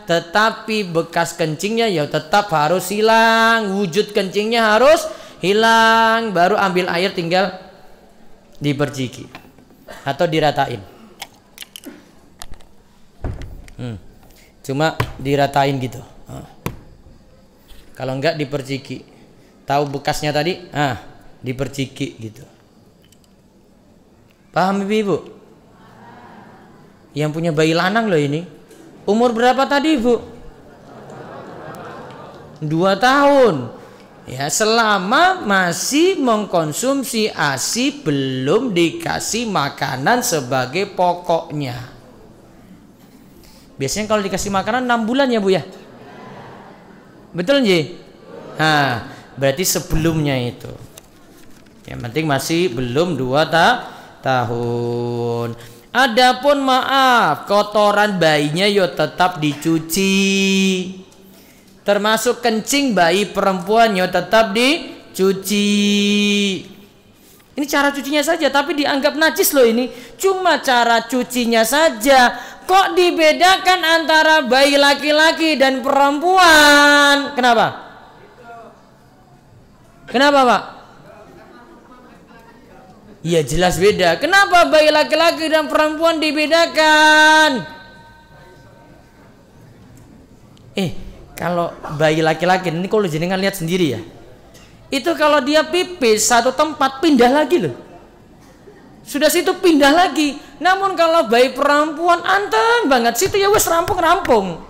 tetapi bekas kencingnya ya tetap harus hilang, wujud kencingnya harus hilang, baru ambil air tinggal diperciki atau diratain. Cuma diratain gitu. Kalau enggak diperciki, tahu bekasnya tadi, diperciki gitu. Paham ibu? Yang punya bayi lanang loh ini. Umur berapa tadi ibu? 2 tahun. Ya, selama masih mengkonsumsi ASI, belum dikasih makanan sebagai pokoknya. Biasanya kalau dikasih makanan 6 bulan ya bu ya. Betul nggih? Berarti sebelumnya itu. Yang penting masih belum 2 tahun. Adapun maaf, kotoran bayinya yo tetap dicuci. Termasuk kencing bayi perempuan yo tetap dicuci. Ini cara cucinya saja, tapi dianggap najis loh ini. Cuma cara cucinya saja. Kok dibedakan antara bayi laki-laki dan perempuan? Kenapa? Kenapa Pak? Iya jelas beda. Kenapa bayi laki-laki dan perempuan dibedakan? Kalau bayi laki-laki ini kalau jenengan lihat sendiri ya. Itu kalau dia pipis satu tempat pindah lagi loh. Sudah situ pindah lagi. Namun kalau bayi perempuan anteng banget, situ ya wes rampung.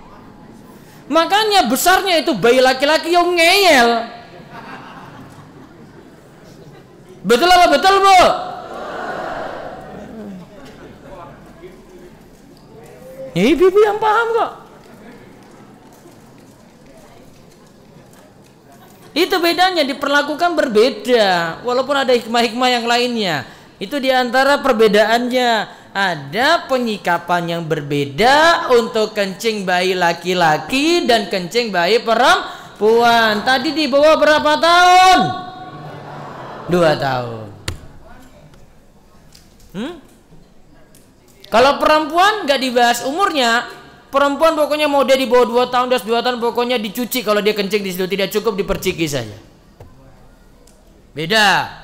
Makanya besarnya itu bayi laki-laki yang ngeyel. Betul apa betul bu? Ini ibu yang paham kok. Itu bedanya, diperlakukan berbeda. Walaupun ada hikmah-hikmah yang lainnya. Itu diantara perbedaannya. Ada penyikapan yang berbeda untuk kencing bayi laki-laki dan kencing bayi perempuan. Tadi di bawah berapa tahun? 2 tahun. Kalau perempuan gak dibahas umurnya. Perempuan pokoknya mau dia di bawah 2 tahun, 2 tahun pokoknya dicuci. Kalau dia kencing di situ tidak cukup diperciki saja. Beda.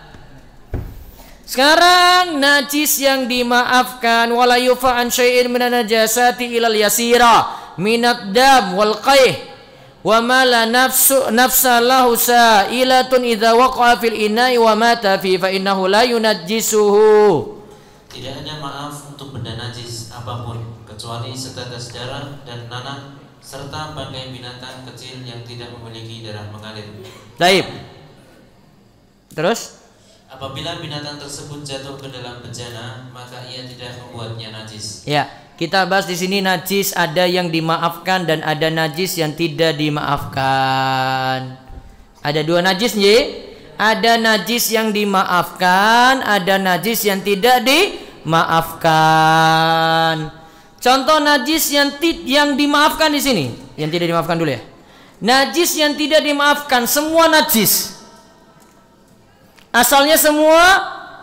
Sekarang najis yang dimaafkan, wala yufa an syai'in minan najasati ilal yasira minad dam wal qayh wa ma la nafsa lahu sa'ilatun idza waqa'a fil ina'i wa mata fi fa innahu la yunajjisuhu. Tidak ada maaf untuk benda najis apapun kecuali setetes darah dan nanah serta bangkai binatang kecil yang tidak memiliki darah mengalir. Baik. Terus apabila binatang tersebut jatuh ke dalam bejana, maka ia tidak membuatnya najis. Ya, kita bahas di sini najis ada yang dimaafkan dan ada najis yang tidak dimaafkan. Ada 2 najis nggih? Ada najis yang dimaafkan, ada najis yang tidak dimaafkan. Contoh najis yang dimaafkan di sini, yang tidak dimaafkan dulu ya. Najis yang tidak dimaafkan, semua najis. Asalnya semua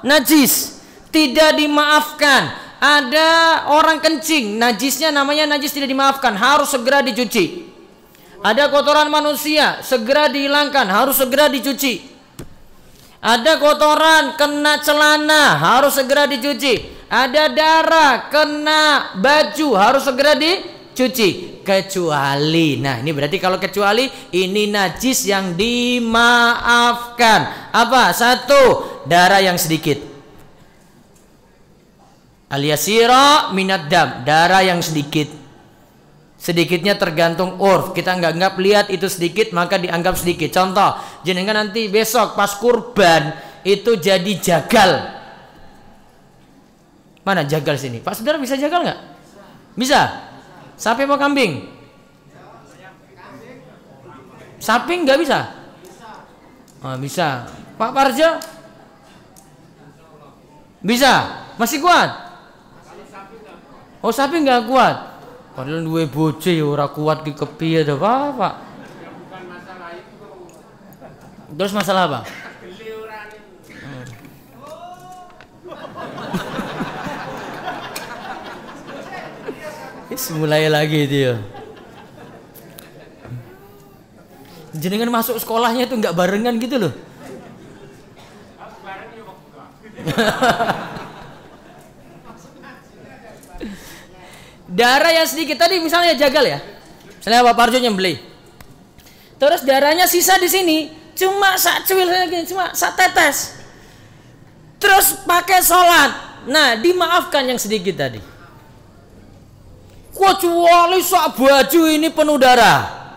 najis, tidak dimaafkan. Ada orang kencing, najisnya namanya najis tidak dimaafkan, harus segera dicuci. Ada kotoran manusia, segera dihilangkan, harus segera dicuci. Ada kotoran kena celana, harus segera dicuci. Ada darah kena baju, harus segera dicuci. Kecuali, nah ini berarti kalau kecuali ini najis yang dimaafkan. Apa? Satu, darah yang sedikit. Al-yasira minad dam, darah yang sedikit. Sedikitnya tergantung urf. Kita nggak lihat itu sedikit maka dianggap sedikit. Contoh, jenengan nanti besok pas kurban itu jadi jagal. Mana jagal sini? Pak Saudara bisa jagal nggak? Bisa. Sapi apa kambing? Sapi nggak bisa? Oh, bisa. Pak Parjo? Bisa. Masih kuat? Oh, sapi nggak kuat. Padahal duwe bojo ya ora kuat ki kepiye to, Pak. Terus masalah apa? Mulai lagi dia. Jenengan masuk sekolahnya itu nggak barengan gitu loh. Darah yang sedikit tadi misalnya jagal ya. Misalnya Pak Parjo nyembelih. Terus darahnya sisa di sini, cuma sak cuil lagi, cuma sak tetes. Terus pakai sholat. Nah, dimaafkan yang sedikit tadi. Kecuali sak baju ini penuh darah.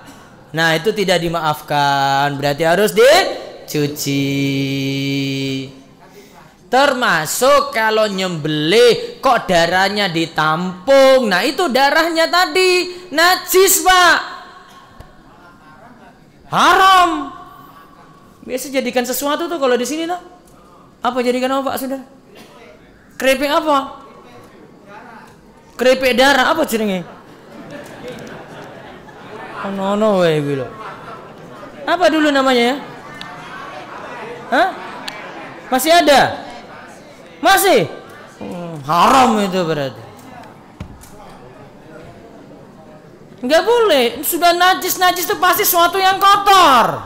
Nah, itu tidak dimaafkan, berarti harus dicuci. Termasuk kalau nyembelih kok darahnya ditampung. Nah, itu darahnya tadi najis, Pak. Haram. Biasa jadikan sesuatu tuh kalau di sini tuh. Apa jadikan apa, Pak Saudara? Keripik apa? Keripik darah apa jenenge? Ono wae iki lho. Apa dulu namanya ya? Hah? Masih ada? Masih? Haram itu berarti. Enggak boleh. Sudah najis itu pasti sesuatu yang kotor.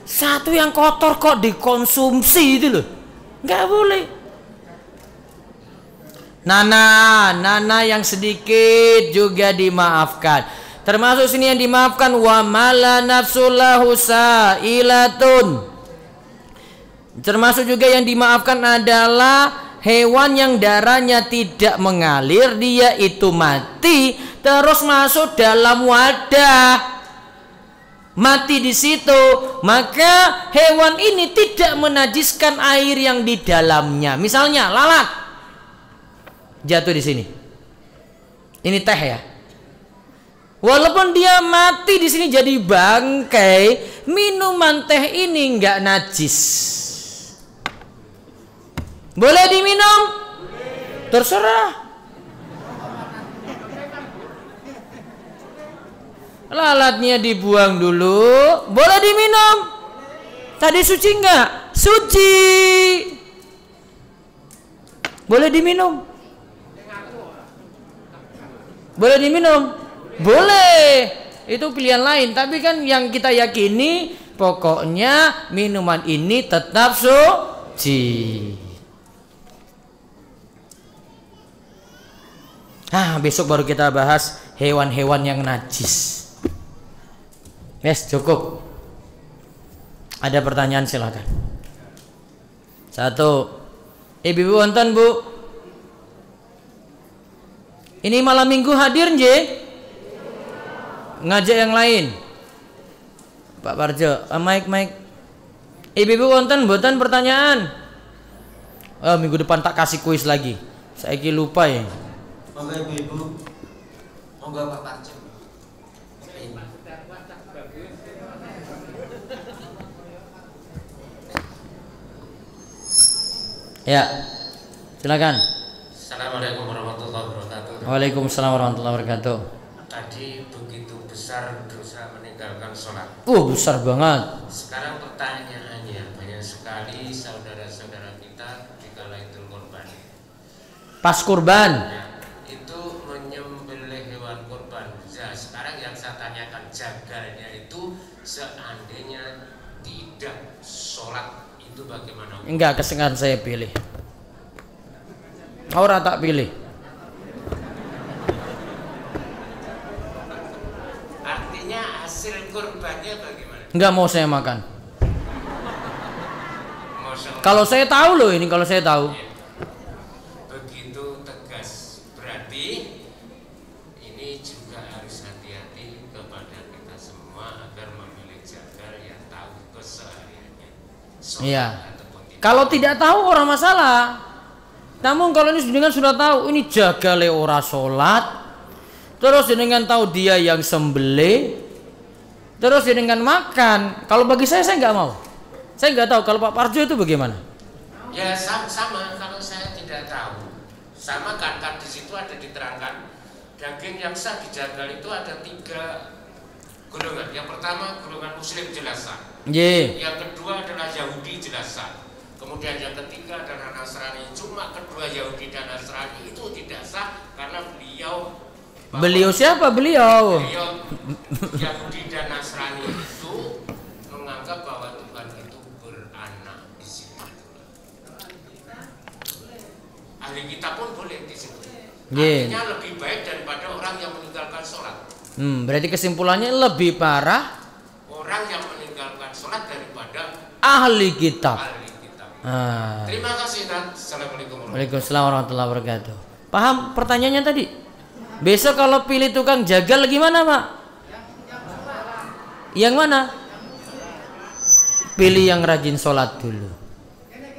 Satu yang kotor kok dikonsumsi itu loh. Enggak boleh. Nana yang sedikit juga dimaafkan. Termasuk sini yang dimaafkan wa mala nafsullahu sa'ilatun. Termasuk juga yang dimaafkan adalah hewan yang darahnya tidak mengalir, dia itu mati terus masuk dalam wadah, mati di situ, maka hewan ini tidak menajiskan air yang di dalamnya. Misalnya lalat jatuh di sini, ini teh ya, walaupun dia mati di sini jadi bangkai, minuman teh ini nggak najis. Boleh diminum? Terserah. Lalatnya dibuang dulu. Boleh diminum? Tadi suci enggak? Suci. Boleh diminum? Boleh diminum? Boleh. Itu pilihan lain. Tapi kan yang kita yakini pokoknya minuman ini tetap suci. Besok baru kita bahas hewan-hewan yang najis. Yes, cukup. Ada pertanyaan silakan. Satu. Ibu wonten, Bu? Ini malam minggu hadir nggih? Ngajak yang lain. Pak Parjo, mic. Ibu wonten mboten pertanyaan? Minggu depan tak kasih kuis lagi. Saya lupa ya. Monggo Ibu. Monggo Pak Parjo. Ya. Silakan. Assalamualaikum warahmatullahi wabarakatuh. Waalaikumsalam warahmatullahi wabarakatuh. Tadi begitu besar dosa meninggalkan sholat. Besar banget. Sekarang pertanyaannya, banyak sekali saudara-saudara kita di kala Idul Pas kurban. Itu menyembelih hewan kurban. Ya, sekarang yang saya tanyakan jagalnya itu seandainya tidak sholat itu bagaimana? Enggak, kesengaja saya pilih. Orang tak pilih. Artinya hasil kurbannya bagaimana? Enggak mau saya makan. Masya Kalau saya tahu loh ini, kalau saya tahu. begitu tegas, berarti ini juga harus hati-hati kepada kita semua agar memilih jagal yang tahu kesehariannya. Iya. Ataupun tidak. Kalau tidak tahu orang masalah. Namun kalau ini dengan sudah tahu ini jagale ora salat, terus dengan tahu dia yang sembelih, terus dengan makan. Kalau bagi saya nggak mau. Saya nggak tahu kalau Pak Parjo itu bagaimana. Ya sama kalau saya tidak tahu. Sama kan di situ ada diterangkan daging yang sah dijagal itu ada 3 golongan. Yang pertama golongan Muslim jelas sah. Yang kedua adalah Yahudi jelas sah. Kemudian yang ketiga adalah Nasrani. Cuma kedua Yahudi dan Nasrani itu tidak sah karena beliau siapa beliau? Beliau Yahudi dan Nasrani itu menganggap bahwa Tuhan itu beranak di situ. Ahli kitab pun boleh di situ. Artinya lebih baik daripada orang yang meninggalkan sholat. Berarti kesimpulannya lebih parah orang yang meninggalkan sholat daripada ahli kitab. Terima kasih dan assalamualaikum warahmatullahi wabarakatuh. Paham pertanyaannya tadi? Besok kalau pilih tukang jagal gimana Pak? Yang mana? Pilih yang rajin sholat dulu.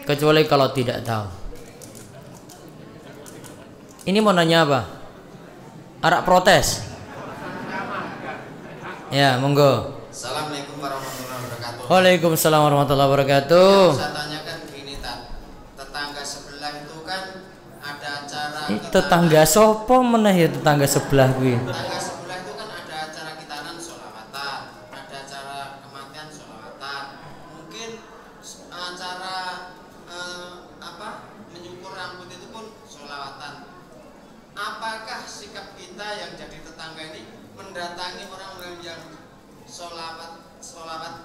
Kecuali kalau tidak tahu. Ini mau nanya apa? Arak protes? Ya, monggo. Assalamualaikum warahmatullahi wabarakatuh. Waalaikumsalam warahmatullahi wabarakatuh. Saya tanyakan gini, tetangga sebelah itu kan ada acara. Tetangga sopo meneh ya tetangga sebelah kuwi. Tetangga sebelah itu kan ada acara kitanan sholawatan, ada acara kematian sholawatan. Mungkin acara menyukur rambut itu pun sholawatan. Apakah sikap kita yang jadi tetangga ini mendatangi orang-orang yang sholawat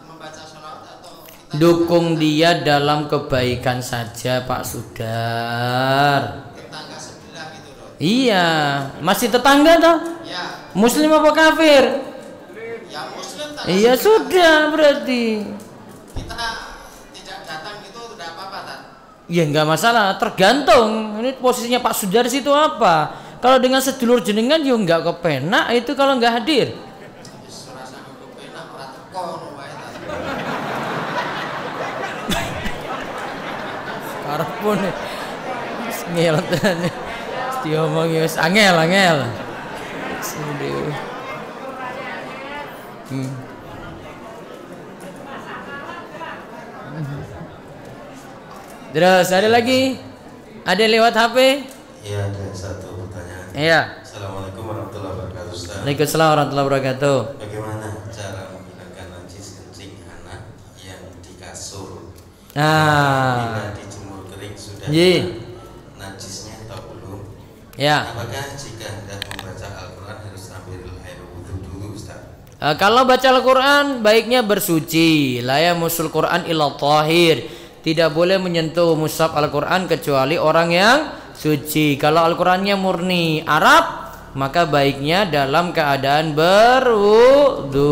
membaca sholawat atau kita Dukung dia dalam kebaikan saja Pak Sudar. tetangga sebelah gitu loh? Iya, masih tetangga toh? Ya, Muslim apa kafir? ya Muslim tak. Iya sudah berarti. Kita tidak datang itu tidak apa-apa tak? Ya nggak masalah, tergantung. Ini posisinya Pak Sudar situ apa? Kalau dengan sedulur jenengan yo nggak kepenak itu kalau nggak hadir. Serasa kepenak ora teko wae ta. Karep pun ngelet. Diomongi wis angel. Terus ada lagi? Ada lewat HP? Iya, ada satu pertanyaan. Iya. Assalamualaikum warahmatullahi wabarakatuh, Ustaz. Waalaikumsalam warahmatullahi wabarakatuh. Bagaimana cara menghilangkan najis kencing anak yang di kasur? Bila dijemur kering sudah najisnya atau belum? Ya. Apakah jika hendak membaca Al-Quran harus ambil air wudhu dulu, Ustaz? Kalau baca Al-Quran baiknya bersuci. La yamusul Quran illa tahir. Tidak boleh menyentuh mushaf Al-Quran kecuali orang yang suci. Kalau Al-Qurannya murni Arab, maka baiknya dalam keadaan berwudu.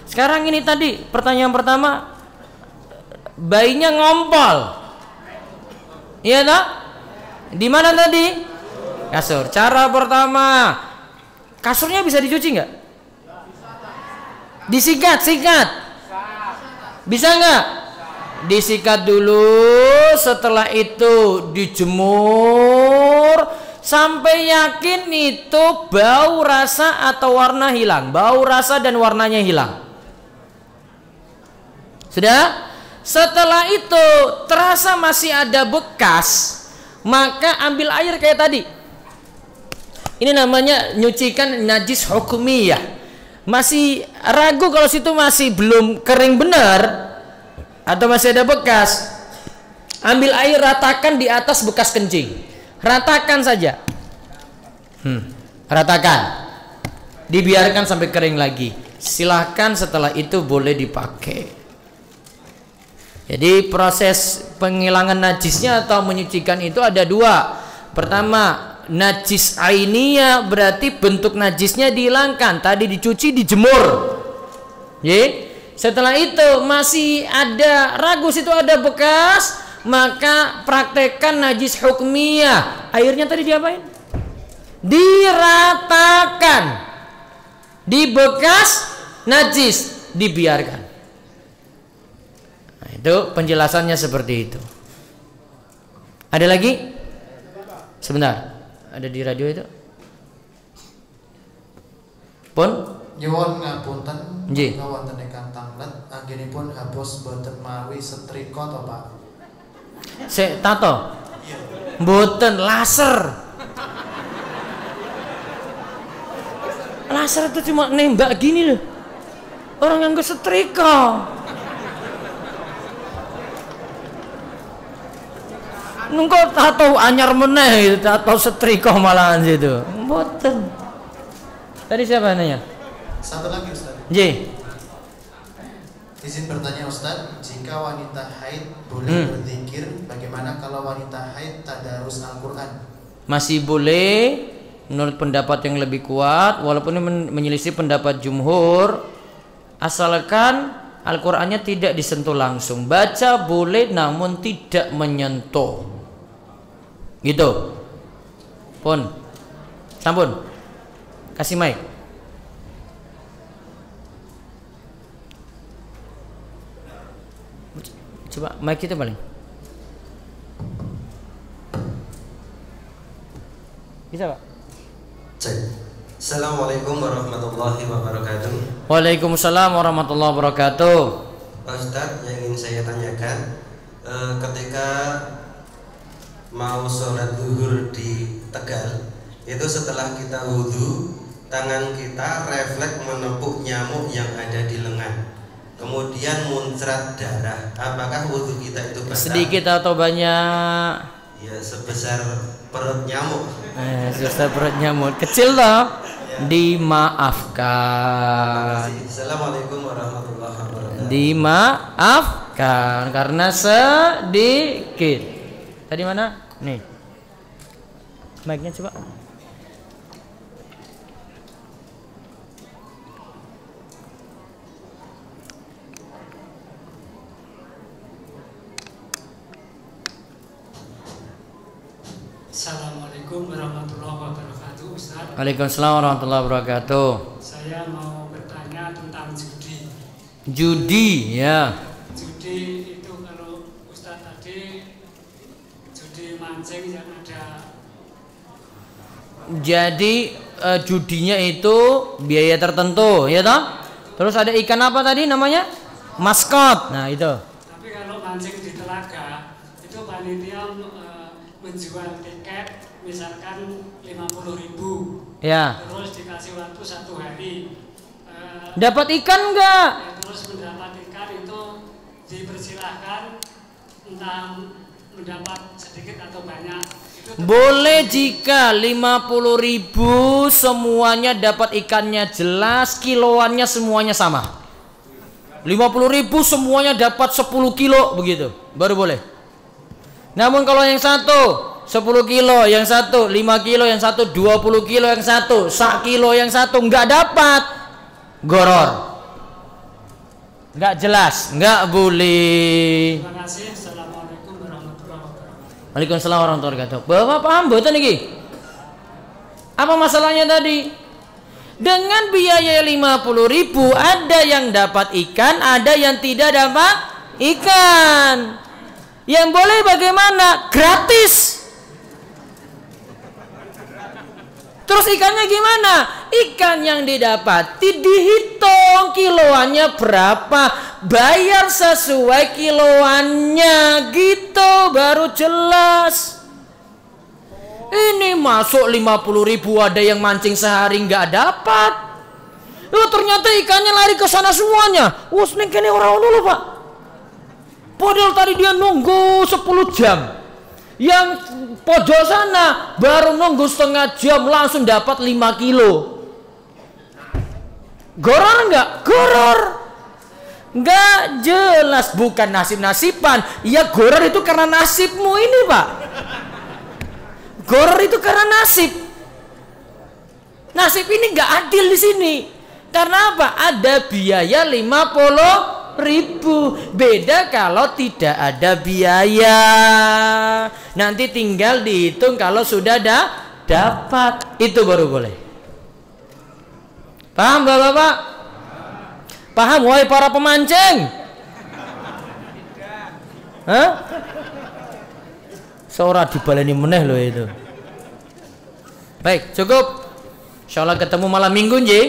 Sekarang ini tadi pertanyaan pertama, bayinya ngompol. Iya tak? Di mana tadi? Kasur. Cara pertama, kasurnya bisa dicuci nggak? Disikat. Bisa nggak? Disikat dulu, setelah itu dijemur sampai yakin itu bau, rasa atau warna hilang. Bau, rasa dan warnanya hilang. Sudah? Setelah itu terasa masih ada bekas, maka ambil air kayak tadi. Ini namanya nyucikan najis hukumiyah. Masih ragu kalau situ masih belum kering benar atau masih ada bekas, ambil air ratakan di atas bekas kencing, Ratakan saja. Ratakan. Dibiarkan sampai kering lagi. Silahkan setelah itu boleh dipakai. Jadi proses penghilangan najisnya atau menyucikan itu ada dua. Pertama, najis ainiyah, berarti bentuk najisnya dihilangkan. Tadi dicuci, dijemur. Setelah itu masih ada ragu, situ ada bekas, maka praktekkan najis hukmiyah. Airnya tadi diapain? Diratakan. Di bekas najis dibiarkan. Nah, itu penjelasannya seperti itu. Ada lagi? Sebentar. Ada di radio itu? Pun? Nyuwun ngapunten, nggih. wonten ingkang tanglet anggenipun hapus boten mawi setrika to, Pak? Sik tato. Mboten, laser. Laser itu cuma nembak gini loh. Orang yang setrika. Nunggu tato anyar meneh, tato setrika malahan situ. Mboten. Tadi siapa nanya? Satu lagi, Ustaz. J. Izin bertanya, Ustaz, jika wanita haid boleh berzikir, bagaimana kalau wanita haid tadarus Al-Qur'an? Masih boleh menurut pendapat yang lebih kuat, walaupun ini menyelisih pendapat jumhur, asalkan Al-Qur'annya tidak disentuh langsung. Baca boleh namun tidak menyentuh. Gitu. Pun. Sampun. Kasih mic. Coba mic kita paling. Bisa, Pak? Cek. Assalamualaikum warahmatullahi wabarakatuh. Waalaikumsalam warahmatullahi wabarakatuh. Pak Ustadz, yang ingin saya tanyakan, ketika mau sholat zuhur di Tegal, itu setelah kita wudhu, tangan kita refleks menepuk nyamuk yang ada di lengan, kemudian muncrat darah. Apakah wudhu kita itu batal? Sedikit atau banyak? Ya, sebesar perut nyamuk. Sebesar perut nyamuk. Kecil loh. Dimaafkan. Assalamualaikum warahmatullahi wabarakatuh. Dimaafkan karena sedikit. Tadi mana? Nih. Mic-nya coba. Assalamualaikum warahmatullahi wabarakatuh, Ustaz. Waalaikumsalam warahmatullahi wabarakatuh. Saya mau bertanya tentang judi. Judi, ya. Judi itu kalau Ustaz tadi judi mancing yang ada. Jadi judinya itu biaya tertentu, ya toh? Terus ada ikan apa tadi namanya? Maskot. Nah, itu. Tapi kalau mancing di telaga itu panitia menjual tiket misalkan 50.000. Ya. Terus dikasih waktu 1 hari. Dapat ikan enggak? Terus mendapat ikan itu dipersilahkan entah mendapat sedikit atau banyak. Boleh jika 50.000 semuanya dapat ikannya jelas, kiloannya semuanya sama. 50.000 semuanya dapat 10 kilo begitu, baru boleh. Namun kalau yang satu 10 kilo, yang satu 5 kilo, yang satu 20 kilo, yang satu 1 kilo, yang satu nggak dapat, goror, nggak jelas, nggak boleh. Terima kasih. Assalamualaikum warahmatullahi wabarakatuh. Waalaikumsalam warahmatullahi wabarakatuh. Bapak paham betul nih? Apa masalahnya tadi? Dengan biaya 50.000 ada yang dapat ikan, ada yang tidak dapat ikan. Yang boleh bagaimana? Gratis. Terus ikannya gimana? Ikan yang didapati dihitung kiloannya berapa, bayar sesuai kiloannya, gitu baru jelas. Ini masuk 50.000 ada yang mancing sehari nggak dapat. Loh, ternyata ikannya lari ke sana semuanya. Wah, ning kene ora ono lho, Pak. Padahal tadi dia nunggu 10 jam. Yang pojok sana baru nunggu setengah jam langsung dapat 5 kilo. Goror enggak? Goror. Enggak jelas, bukan nasib-nasiban. Ya goror itu karena nasibmu ini, Pak. Goror itu karena nasib. Nasib ini enggak adil di sini. Karena apa? Ada biaya 50.000. Beda kalau tidak ada biaya. Nanti tinggal dihitung kalau sudah dapat. Itu baru boleh. Paham Bapak-bapak? Paham wahai para pemancing? Hah? Seorang dibaleni meneh loh itu. Baik, cukup. Insyaallah ketemu malam minggu nggih.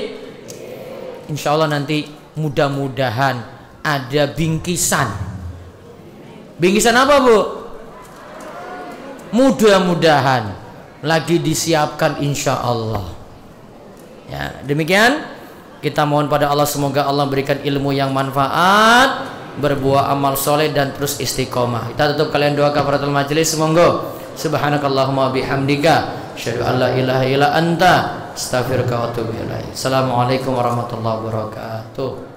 Insyaallah nanti mudah-mudahan ada bingkisan. Bingkisan apa, Bu? Mudah-mudahan lagi disiapkan insyaallah. Ya, demikian kita mohon pada Allah semoga Allah berikan ilmu yang manfaat, berbuah amal soleh dan terus istiqomah. Kita tutup kalian doa kafaratul majelis. Monggo. Subhanakallahumma bihamdika asyhadu an la ilaha illa anta astaghfiruka wa atubu ilaik. Assalamualaikum warahmatullahi wabarakatuh.